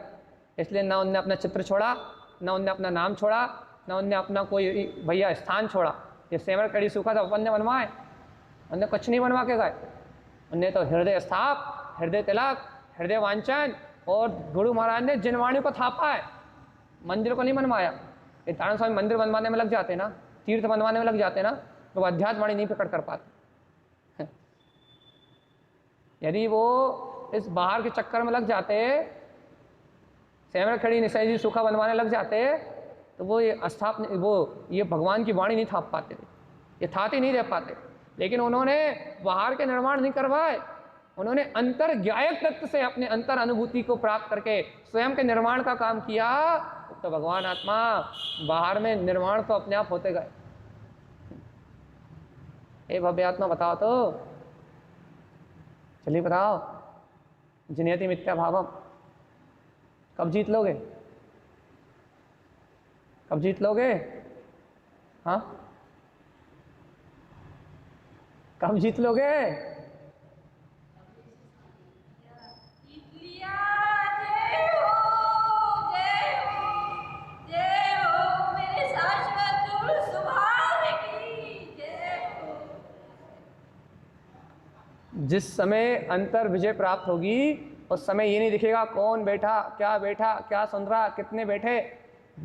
इसलिए ना उनने अपना चित्र छोड़ा, ना उनने अपना नाम छोड़ा, ना उनने अपना कोई भैया स्थान छोड़ा। ये सेवर कड़ी सूखा था अपन ने बनवाए, उनने कुछ नहीं बनवा के गए। उनने तो हृदय स्थाप, हृदय तिलक, हृदय वांचन और गुरु महाराज ने जिनवाणी को थापा है, मंदिर को नहीं बनवाया। ये तारण स्वामी मंदिर बनवाने में लग जाते ना, तीर्थ बनवाने में लग जाते ना, तो अध्यात्म वाणी नहीं पकड़ कर पाते। यदि वो इस बाहर के चक्कर में लग जाते, सेवर खड़ी निशाई जी सूखा बनवाने लग जाते, तो वो ये ये भगवान की वाणी नहीं थाप पाते थे, ये थाते नहीं रह पाते। लेकिन उन्होंने बाहर के निर्माण नहीं करवाए, उन्होंने अंतर गायक तत्व से अपने अंतर अनुभूति को प्राप्त करके स्वयं के निर्माण का काम किया। तो भगवान आत्मा बाहर में निर्माण तो अपने आप होते गए। हे भव्य आत्मा बताओ तो, चलिए बताओ, जिनेति मिथ्या भावम कब जीत लोगे? कब जीत लोगे? हाँ, कब जीत लोगे? जिस समय अंतर विजय प्राप्त होगी उस समय ये नहीं दिखेगा कौन बैठा, क्या सुन रहा, कितने बैठे,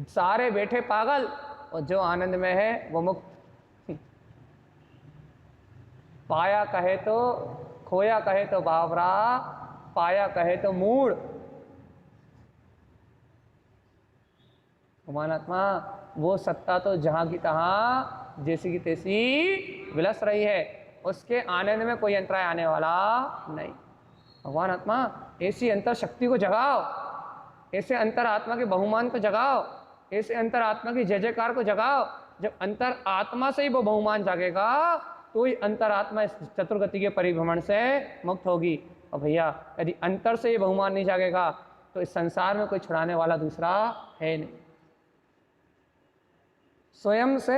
सारे बैठे पागल, और जो आनंद में है वो मुक्त। पाया कहे तो खोया, कहे तो बावरा, पाया कहे तो मूड। भगवान आत्मा वो सत्ता तो जहां की तहां जैसी की तैसी विलस रही है, उसके आनंद में कोई अंतराय आने वाला नहीं। भगवान आत्मा ऐसी अंतर शक्ति को जगाओ, ऐसे अंतर आत्मा के बहुमान को जगाओ, ऐसे अंतर आत्मा की जय जयकार को जगाओ। जब अंतर आत्मा से ही वो बहुमान जागेगा तो ही अंतरात्मा इस चतुर्गति के परिभ्रमण से मुक्त होगी। और भैया यदि अंतर से ये बहुमान नहीं जागेगा तो इस संसार में कोई छुड़ाने वाला दूसरा है नहीं। स्वयं से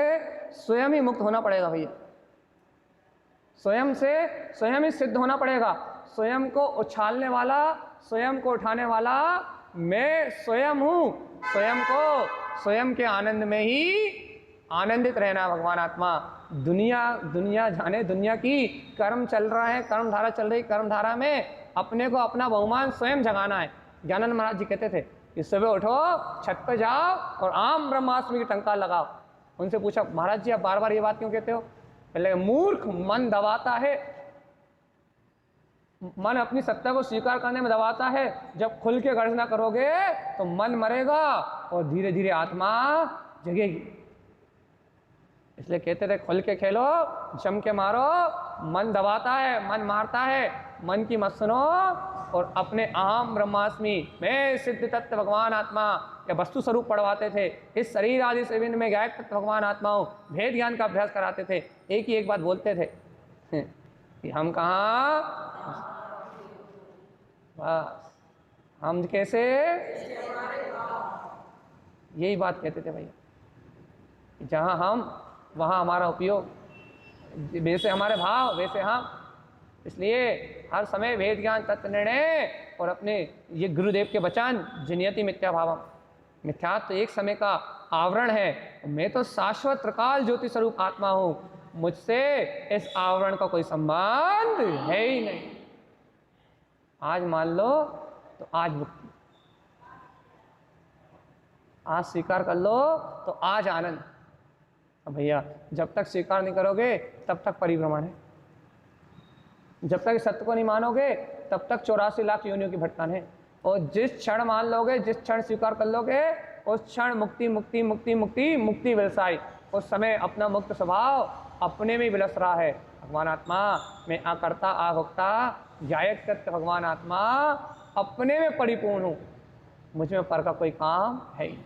स्वयं ही मुक्त होना पड़ेगा भैया, स्वयं से स्वयं ही सिद्ध होना पड़ेगा। स्वयं को उछालने वाला, स्वयं को उठाने वाला मैं स्वयं हूँ। स्वयं को स्वयं के आनंद में ही आनंदित रहना भगवान आत्मा। दुनिया जाने, दुनिया की कर्म चल रहा है, कर्म धारा चल रही, कर्म धारा में अपने को अपना बहुमान स्वयं जगाना है। ज्ञानानंद महाराज जी कहते थे कि सुबह उठो, छत पे जाओ और आम ब्रह्मास्मि की टंकार लगाओ। उनसे पूछा, महाराज जी आप बार बार ये बात क्यों कहते हो? पहले मूर्ख मन दबाता है, मन अपनी सत्ता को स्वीकार करने में दबाता है। जब खुल के गर्जना करोगे तो मन मरेगा और धीरे धीरे आत्मा जगेगी। इसलिए कहते थे खुल के खेलो, जम के मारो। मन दबाता है, मन मारता है, मन की मत सुनो और अपने अहम ब्रह्मास्मि मैं सिद्ध तत्व भगवान आत्मा या वस्तु स्वरूप पढ़वाते थे। इस शरीर आदि से भिन्न में गायक तत्व भगवान आत्माओं भेद ज्ञान का अभ्यास कराते थे। एक ही एक बात बोलते थे कि हम कहाँ, बस हम कैसे, यही बात कहते थे भैया। जहाँ हम वहाँ हमारा उपयोग, वैसे हमारे भाव वैसे हम। इसलिए हर समय वेद ज्ञान तत्व निर्णय और अपने ये गुरुदेव के वचन जनियति मिथ्या भावम। मिथ्या तो एक समय का आवरण है, मैं तो शाश्वत त्रिकाल ज्योति स्वरूप आत्मा हूँ, मुझसे इस आवरण का कोई संबंध है ही नहीं। आज मान लो तो आज मुक्ति, आज स्वीकार कर लो तो आज आनंद। भैया जब तक स्वीकार नहीं करोगे तब तक परिभ्रमण है, जब तक सत्य को नहीं मानोगे तब तक 84 लाख योनियों की भटकन है। और जिस क्षण मान लोगे, जिस क्षण स्वीकार कर लोगे, उस क्षण मुक्ति मुक्ति मुक्ति मुक्ति मुक्ति विलसाई। उस समय अपना मुक्त स्वभाव अपने में विलस रहा है। भगवान आत्मा मैं आकर्ता आभोक्ता जायक तत्व भगवान आत्मा अपने में परिपूर्ण हूँ, मुझ में पर का कोई काम है ही।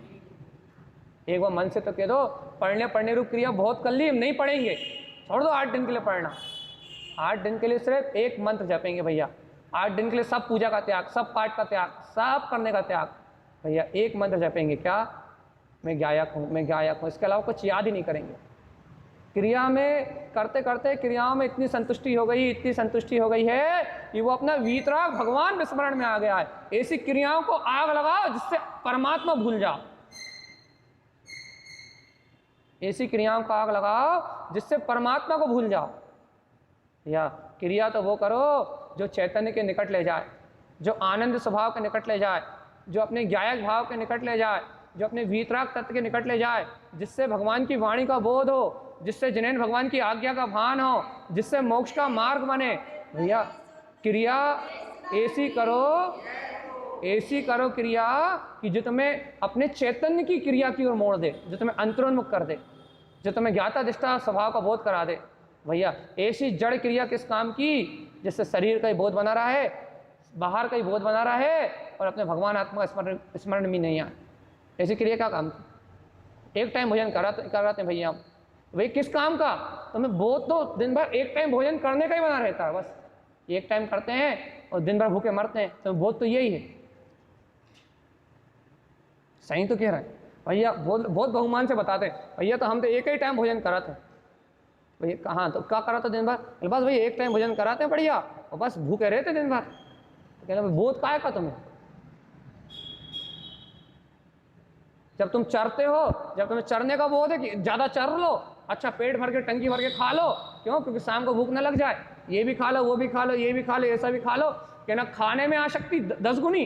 एक बार मन से तो कह दो पढ़ने रूप क्रिया बहुत कर ली, हम नहीं पढ़ेंगे, छोड़ दो 8 दिन के लिए पढ़ना। 8 दिन के लिए सिर्फ एक मंत्र जपेंगे भैया। 8 दिन के लिए सब पूजा का त्याग, सब पाठ का त्याग, सब करने का त्याग। भैया एक मंत्र जपेंगे, क्या? मैं गायक हूँ, मैं गायक हूँ। इसके अलावा कुछ याद ही नहीं करेंगे। क्रिया में करते करते क्रियाओं में इतनी संतुष्टि हो गई, इतनी संतुष्टि हो गई है कि वो अपना वीतराग भगवान विस्मरण में आ गया है। ऐसी क्रियाओं को आग लगाओ जिससे परमात्मा भूल जाओ। ऐसी क्रियाओं को आग लगाओ जिससे परमात्मा को भूल जाओ। या क्रिया तो वो करो जो चैतन्य के निकट ले जाए, जो आनंद स्वभाव के निकट ले जाए, जो अपने गायक भाव के निकट ले जाए, जो अपने वीतराग तत्व के निकट ले जाए, जिससे भगवान की वाणी का बोध हो, जिससे जिनेन भगवान की आज्ञा का भान हो, जिससे मोक्ष का मार्ग बने। भैया क्रिया ऐसी करो क्रिया कि जो तुम्हें अपने चैतन्य की क्रिया की ओर मोड़ दे, जो तुम्हें अंतरोन्मुख कर दे, जो तुम्हें ज्ञाता दिष्टा स्वभाव का बोध करा दे। भैया ऐसी जड़ क्रिया किस काम की, जिससे शरीर का ही बोध बना रहा है, बाहर का ही बोध बना रहा है और अपने भगवान आत्मा का स्मरण भी नहीं आए। ऐसी क्रिया का काम की? एक टाइम भोजन कराते हैं भैया, भाई किस काम का? तुम्हें बोध तो दिन भर एक टाइम भोजन करने का ही बना रहता है, बस एक टाइम करते हैं और दिन भर भूखे मरते हैं, तो बोध तो यही है। सही तो कह रहे हैं भैया, बहुत बहुमान से बताते हैं भैया तो हम तो एक ही टाइम भोजन कराते हैं। भैया कहाँ तो क्या करा था दिन भर? बस भैया एक टाइम भोजन कराते हैं बढ़िया और बस भूखे रहते दिन भर। तो कहना बोध काय का तुम्हें? जब तुम चरते हो, जब तुम्हें चरने का बोध है कि ज़्यादा चर लो, अच्छा पेट भर के टंकी भर के खा लो, क्यों? क्योंकि शाम को भूख न लग जाए, ये भी खा लो, वो भी खा लो, ये भी खा लो, ऐसा भी खा लो। कहना खाने में आसक्ति 10 गुनी,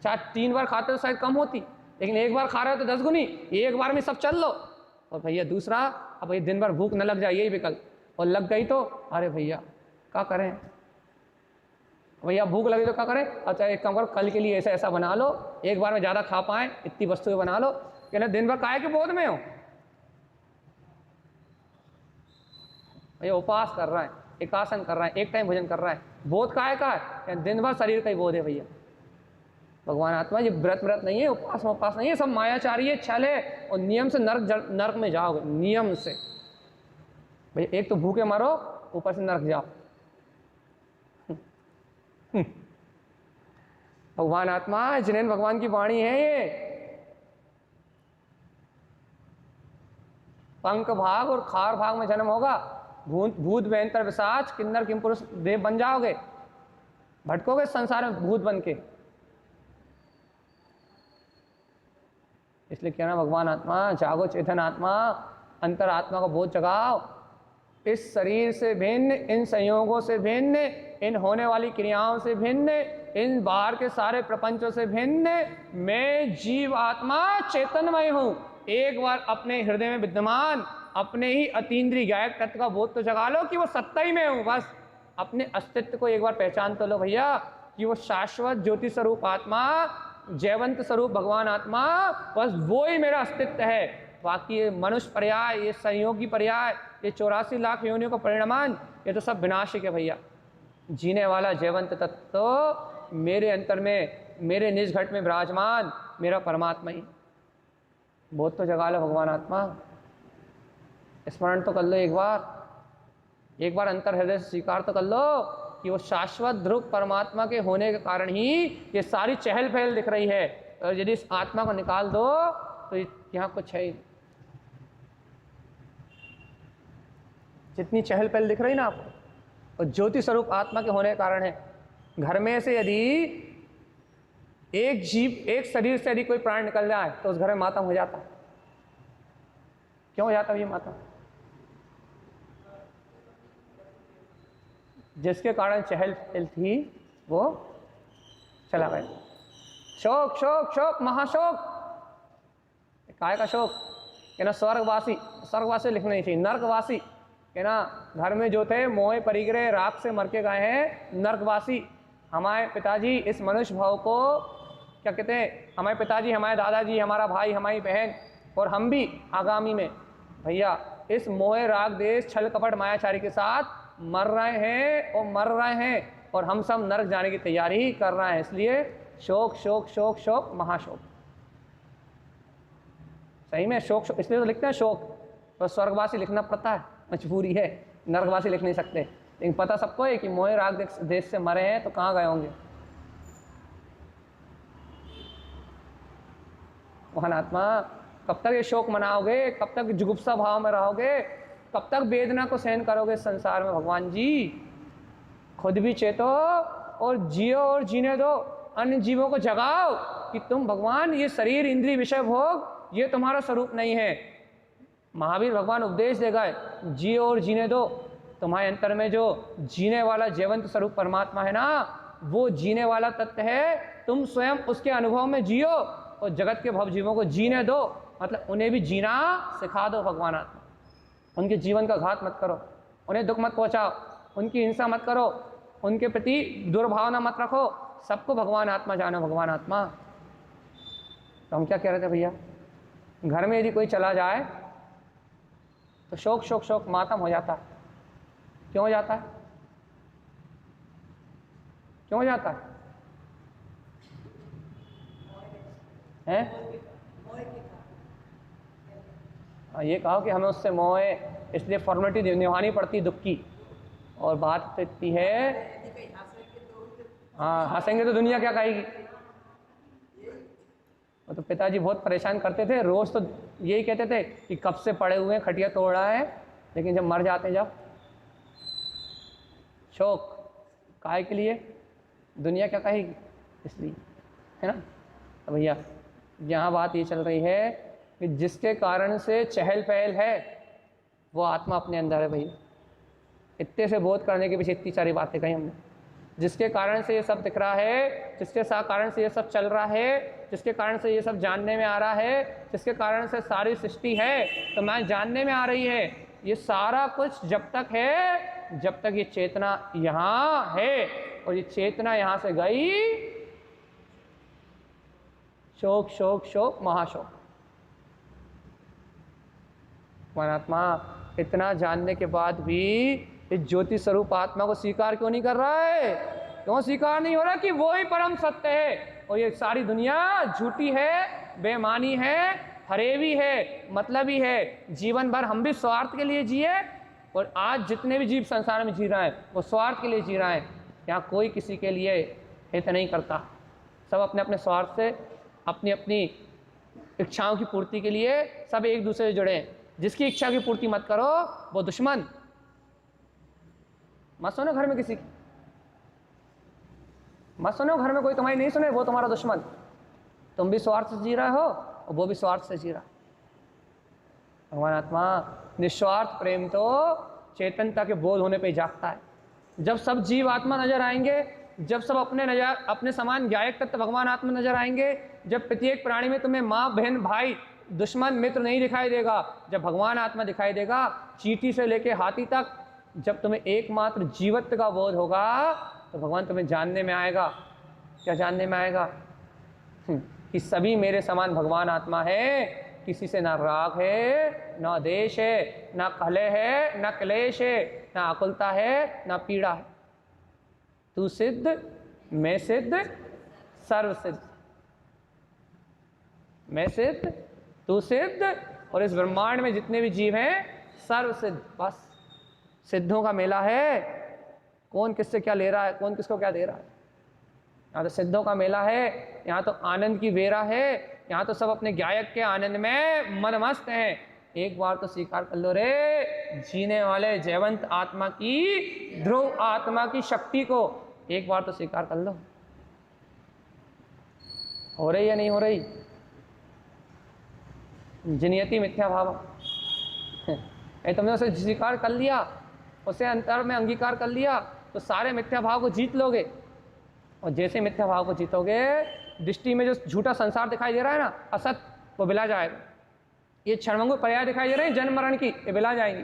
चाहे 3 बार खाते तो शायद कम होती, लेकिन एक बार खा रहे हो तो 10 गुनी, एक बार में सब चल लो। और भैया दूसरा, अब भैया दिन भर भूख न लग जाए, यही विकल्प, और लग गई तो अरे भैया क्या करें? भैया भूख लगी तो क्या करें? अच्छा एक काम करो, कल के लिए ऐसा ऐसा बना लो, एक बार में ज़्यादा खा पाएँ इतनी वस्तुएं बना लो। कहना दिन भर काय के बोध में हो? भैया उपवास कर रहा है, एकासन कर रहा है, एक टाइम भोजन कर रहा है, बोध काय का है? दिन भर शरीर का ही बोध है। भैया भगवान आत्मा ये व्रत नहीं है, उपवास नहीं है, सब मायाचारी है, छल है, और नियम से नरक में जाओगे, नियम से। भैया एक तो भूखे मरो ऊपर से नरक जाओ। भगवान आत्मा, जिनेन्द्र भगवान की वाणी है ये। पंख भाग और खार भाग में जन्म होगा, भूत भयंकर पिशाच किन्नर किम पुरुष देव बन जाओगे, भटकोगे संसार में भूत बन के। इसलिए कहना भगवान आत्मा, जागो चेतन आत्मा, अंतर आत्मा को बोध जगाओ। इस शरीर से भिन्न, इन संयोगों से भिन्न, इन होने वाली क्रियाओं से भिन्न, इन बाहर के सारे प्रपंचों से भिन्न मैं जीव आत्मा चैतन्यमय हूँ। एक बार अपने हृदय में विद्यमान अपने ही अतीन्द्रिय गायक तत्व का बोध तो जगा लो कि वो सत्ता ही में हूँ। बस अपने अस्तित्व को एक बार पहचान तो लो भैया कि वो शाश्वत ज्योति स्वरूप आत्मा, जयवंत स्वरूप भगवान आत्मा, बस वो ही मेरा अस्तित्व है। बाकी ये मनुष्य पर्याय, ये संयोगी पर्याय, ये 84 लाख योनियों का परिणामान, ये तो सब विनाशिक है भैया। जीने वाला जयवंत तत्व तो मेरे अंतर में, मेरे निज घट में विराजमान मेरा परमात्मा ही। बोध तो जगा लो भगवान आत्मा, स्मरण तो कर लो एक बार अंतर हृदय से स्वीकार तो कर लो कि वो शाश्वत ध्रुव परमात्मा के होने के कारण ही ये सारी चहल पहल दिख रही है। और यदि इस आत्मा को निकाल दो तो यहाँ कुछ है ही। जितनी चहल पहल दिख रही ना आपको, और ज्योति स्वरूप आत्मा के होने के कारण है। घर में से यदि एक जीव, एक शरीर से यदि कोई प्राण निकल जाए तो उस घर में मातम हो जाता। क्यों हो जाता ये मातम? जिसके कारण चहल पहल थी वो चला गया। शोक शोक शोक महाशोक। काय का शोक? कि ना स्वर्गवासी लिखना नहीं चाहिए, नरकवासी। कि ना घर में जो थे मोह परिग्रह राख से मर के गए हैं, नरकवासी। हमारे पिताजी इस मनुष्य भाव को क्या कहते हैं, हमारे पिताजी, हमारे दादाजी, हमारा भाई, हमारी बहन और हम भी आगामी में भैया इस मोह राग देश छल कपट मायाचारी के साथ मर रहे हैं और हम सब नरक जाने की तैयारी ही कर रहे हैं। इसलिए शोक शोक शोक शोक महाशोक। सही में शोक, इसलिए तो लिखते हैं शोक। तो स्वर्गवासी लिखना पड़ता है, मजबूरी है, नरकवासी लिख नहीं सकते। लेकिन पता सबको है कि मोह राग देश से मरे हैं तो कहाँ गए होंगे। महान आत्मा, कब तक ये शोक मनाओगे? कब तक जुगुप्सा भाव में रहोगे? कब तक वेदना को सहन करोगे संसार में? भगवान जी खुद भी चेतो और जियो और जीने दो, अन्य जीवों को जगाओ कि तुम भगवान, ये शरीर इंद्रिय विषय भोग ये तुम्हारा स्वरूप नहीं है। महावीर भगवान उपदेश दे गए, जियो और जीने दो। तुम्हारे अंतर में जो जीने वाला जीवंत स्वरूप परमात्मा है ना, वो जीने वाला तत्व है। तुम स्वयं उसके अनुभव में जियो और जगत के भव जीवों को जीने दो, मतलब उन्हें भी जीना सिखा दो। भगवान आत्मा, उनके जीवन का घात मत करो, उन्हें दुख मत पहुंचाओ, उनकी हिंसा मत करो, उनके प्रति दुर्भावना मत रखो। सबको भगवान आत्मा जानो। भगवान आत्मा, तो हम क्या कह रहे थे भैया, घर में यदि कोई चला जाए तो शोक शोक शोक मातम हो जाता है। क्यों हो जाता है? क्यों हो जाता है? ये कहो कि हमें उससे मोह है, इसलिए फॉर्मेलिटी निभानी पड़ती दुख की। और बात तो इतनी है, हाँ हंसेंगे तो दुनिया क्या कहेगी। तो पिताजी बहुत परेशान करते थे, रोज तो यही कहते थे कि कब से पड़े हुए हैं, खटिया तोड़ रहा है, लेकिन जब मर जाते हैं, जब शोक काहे के लिए, दुनिया क्या कहेगी, इसलिए, है ना। तो भैया यहाँ बात ये चल रही है कि जिसके कारण से चहल पहल है वो आत्मा अपने अंदर है भैया। इतने से बोध करने के पीछे इतनी सारी बातें कही हमने। जिसके कारण से ये सब दिख रहा है, जिसके कारण से ये सब चल रहा है, जिसके कारण से ये सब जानने में आ रहा है, जिसके कारण से सारी सृष्टि है तो मैं जानने में आ रही है, ये सारा कुछ जब तक है, जब तक ये चेतना यहाँ है। और ये चेतना यहाँ से गई, शोक शोक शोक महाशोक। परमात्मा इतना जानने के बाद भी इस ज्योति स्वरूप आत्मा को स्वीकार क्यों नहीं कर रहा है? क्यों स्वीकार नहीं हो रहा कि वो ही परम सत्य है और ये सारी दुनिया झूठी है, बेमानी है, फरेबी है, मतलबी है। जीवन भर हम भी स्वार्थ के लिए जिए और आज जितने भी जीव संसार में जी रहे हैं वो स्वार्थ के लिए जी रहे हैं। यहाँ कोई किसी के लिए हित नहीं करता, सब अपने अपने स्वार्थ से अपनी अपनी इच्छाओं की पूर्ति के लिए सब एक दूसरे से जुड़े हैं। जिसकी इच्छा की पूर्ति मत करो वो दुश्मन। मत सुनो घर में किसी की, मत सुनो घर में कोई तुम्हारी नहीं सुने, वो तुम्हारा दुश्मन। तुम भी स्वार्थ से जी रहे हो और वो भी स्वार्थ से जी रहा। भगवान आत्मा निस्वार्थ प्रेम तो चेतनता के बोध होने पे जागता है। जब सब जीव आत्मा नजर आएंगे, जब सब अपने समान ज्ञायक तत्व भगवान आत्मा नजर आएंगे, जब प्रत्येक प्राणी में तुम्हें माँ बहन भाई दुश्मन मित्र नहीं दिखाई देगा, जब भगवान आत्मा दिखाई देगा, चींटी से लेके हाथी तक, जब तुम्हें एकमात्र जीवत्व का बोध होगा तो भगवान तुम्हें जानने में आएगा। क्या जानने में आएगा? कि सभी मेरे समान भगवान आत्मा है, किसी से ना राग है, ना देश है, ना कलह है, ना क्लेश है, ना आकुलता है, ना पीड़ा है। तू सिद्ध, मैं सिद्ध, सर्व सिद्ध। मैं सिद्ध, तू सिद्ध, और इस ब्रह्मांड में जितने भी जीव हैं सर्व सिद्ध। बस सिद्धों का मेला है। कौन किससे क्या ले रहा है, कौन किसको क्या दे रहा है। यहाँ तो सिद्धों का मेला है, यहाँ तो आनंद की वेरा है, यहाँ तो सब अपने गायक के आनंद में मनमस्त हैं। एक बार तो स्वीकार कर लो रे जीने वाले जयवंत आत्मा की, ध्रुव आत्मा की शक्ति को एक बार तो स्वीकार कर लो। हो रही या नहीं हो रही? जिनियति मिथ्या भाव। तुमने उसे स्वीकार कर लिया, उसे अंतर में अंगीकार कर लिया तो सारे मिथ्या भाव को जीत लोगे। और जैसे मिथ्या भाव को जीतोगे, दृष्टि में जो झूठा संसार दिखाई दे रहा है ना, असत, वो बिला जाएगा। ये क्षणभंगुर पर्याय दिखाई दे रहे हैं जन्म मरण की, ये बिला जाएंगी।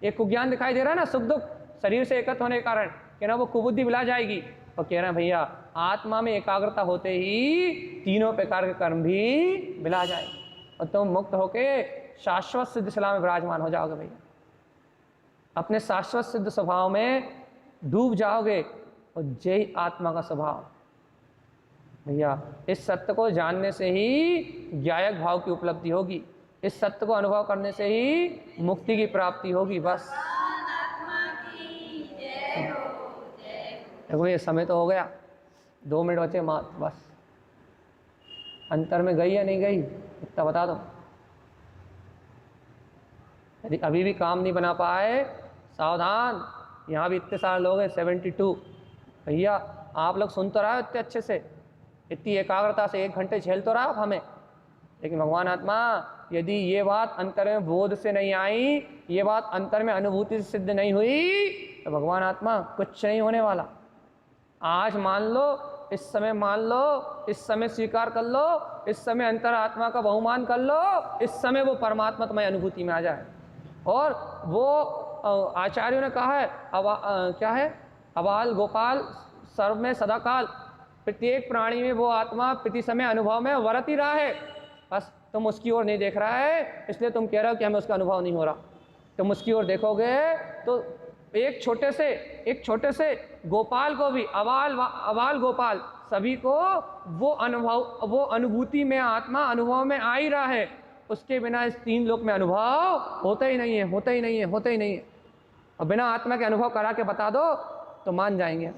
ये कुज्ञान दिखाई दे रहा है ना, सुख दुख शरीर से एकत्र होने के कारण, कह रहा वो कुबुद्धि बिला जाएगी। और कह रहे हैं भैया आत्मा में एकाग्रता होते ही तीनों प्रकार के कर्म भी बिला जाएंगे और तुम मुक्त होके शाश्वत सिद्ध शिला में विराजमान हो जाओगे। भैया अपने शाश्वत सिद्ध स्वभाव में डूब जाओगे और जय आत्मा का स्वभाव। भैया इस सत्य को जानने से ही ज्ञायक भाव की उपलब्धि होगी, इस सत्य को अनुभव करने से ही मुक्ति की प्राप्ति होगी। बस देखो ये समय तो हो गया, 2 मिनट बचे मात्र। बस अंतर में गई या नहीं गई इतना बता दो। यदि अभी भी काम नहीं बना पाए, सावधान। यहाँ भी इतने सारे लोग हैं 72। भैया आप लोग सुन तो रहे हो इतने अच्छे से, इतनी एकाग्रता से 1 घंटे झेल तो रहा हो हमें, लेकिन भगवान आत्मा यदि ये बात अंतर में बोध से नहीं आई, ये बात अंतर में अनुभूति से सिद्ध नहीं हुई, तो भगवान आत्मा कुछ नहीं होने वाला। आज मान लो, इस समय मान लो, इस समय स्वीकार कर लो, इस समय अंतर आत्मा का बहुमान कर लो, इस समय वो परमात्मा तुम्हारी अनुभूति में आ जाए। और वो आचार्यों ने कहा है क्या है, अबाल गोपाल सर्व में सदाकाल, प्रत्येक प्राणी में वो आत्मा प्रति समय अनुभव में वरत ही रहा है। बस तुम उसकी ओर नहीं देख रहा है, इसलिए तुम कह रहे हो कि हमें उसका अनुभव नहीं हो रहा। तुम उसकी ओर देखोगे तो एक छोटे से गोपाल को भी, अबाल गोपाल सभी को वो अनुभव, वो अनुभूति में आत्मा अनुभव में आ ही रहा है। उसके बिना इस 3 लोक में अनुभव होता ही नहीं है। और बिना आत्मा के अनुभव करा के बता दो तो मान जाएंगे,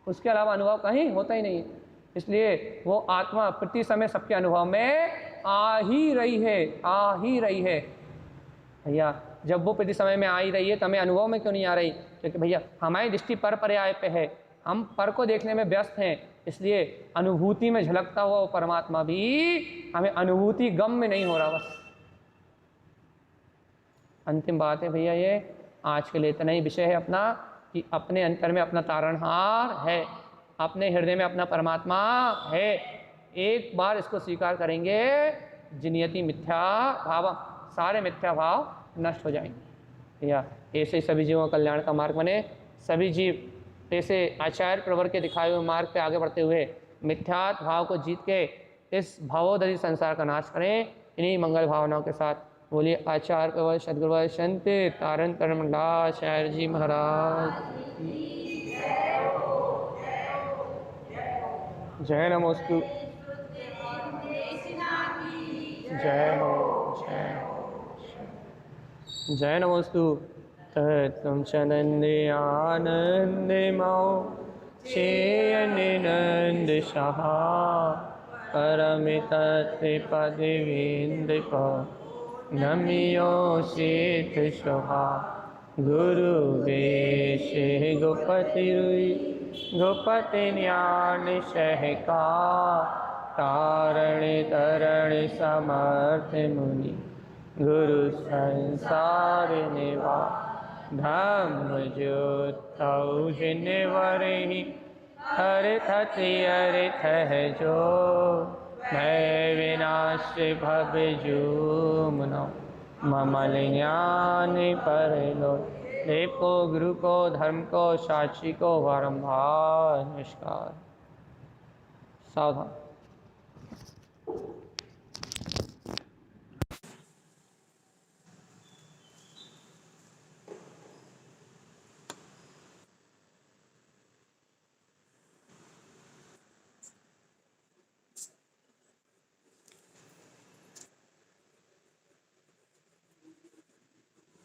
उसके अलावा अनुभव कहीं होता ही नहीं है। इसलिए वो आत्मा प्रति समय सबके अनुभव में आ ही रही है। भैया जब वो प्रति समय में आ ही रही है तो हमें अनुभव में क्यों नहीं आ रही? क्योंकि भैया हमारी दृष्टि पर पर्याय पे है, हम पर को देखने में व्यस्त हैं, इसलिए अनुभूति में झलकता हुआ वो परमात्मा भी हमें अनुभूति गम में नहीं हो रहा। बस अंतिम बात है भैया, ये आज के लिए इतना ही विषय है अपना, कि अपने अंतर में अपना तारणहार है, अपने हृदय में अपना परमात्मा है। एक बार इसको स्वीकार करेंगे, जिनियति मिथ्या भाव, सारे मिथ्या भाव नष्ट हो जाएंगे। या ऐसे सभी जीवों का कल्याण का मार्ग बने, सभी जीव ऐसे आचार्य प्रवर के दिखाए हुए मार्ग पे आगे बढ़ते हुए मिथ्यात्व भाव को जीत के इस भावोदरी संसार का नाश करें। इन्हीं मंगल भावनाओं के साथ बोलिए आचार्य प्रवर सद्गुरुवर संत तारण तरमंडलाचार्य जी महाराज, जय नमोस्तु, जय हो, जय हो। जय नमोस्तु तत्त्वं च नन्दे आनन्दे मौ शेयनिनन्दशः परमितत्रिपदिविन्दप नमियोषित शोभा गुरुवेशे गोपतिरुई गोपति ज्ञान सहका तारण तरण समर्थ मुनि गुरु संसार निवा धम्म ज्योतौ जिनवरहि हर थति अर्थ है जो मैं विनाश भव जूमनो ममल ज्ञान पर लो देव को गुरु को धर्म को साक्षी को बारंबार नमस्कार। सावधान।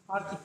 आरती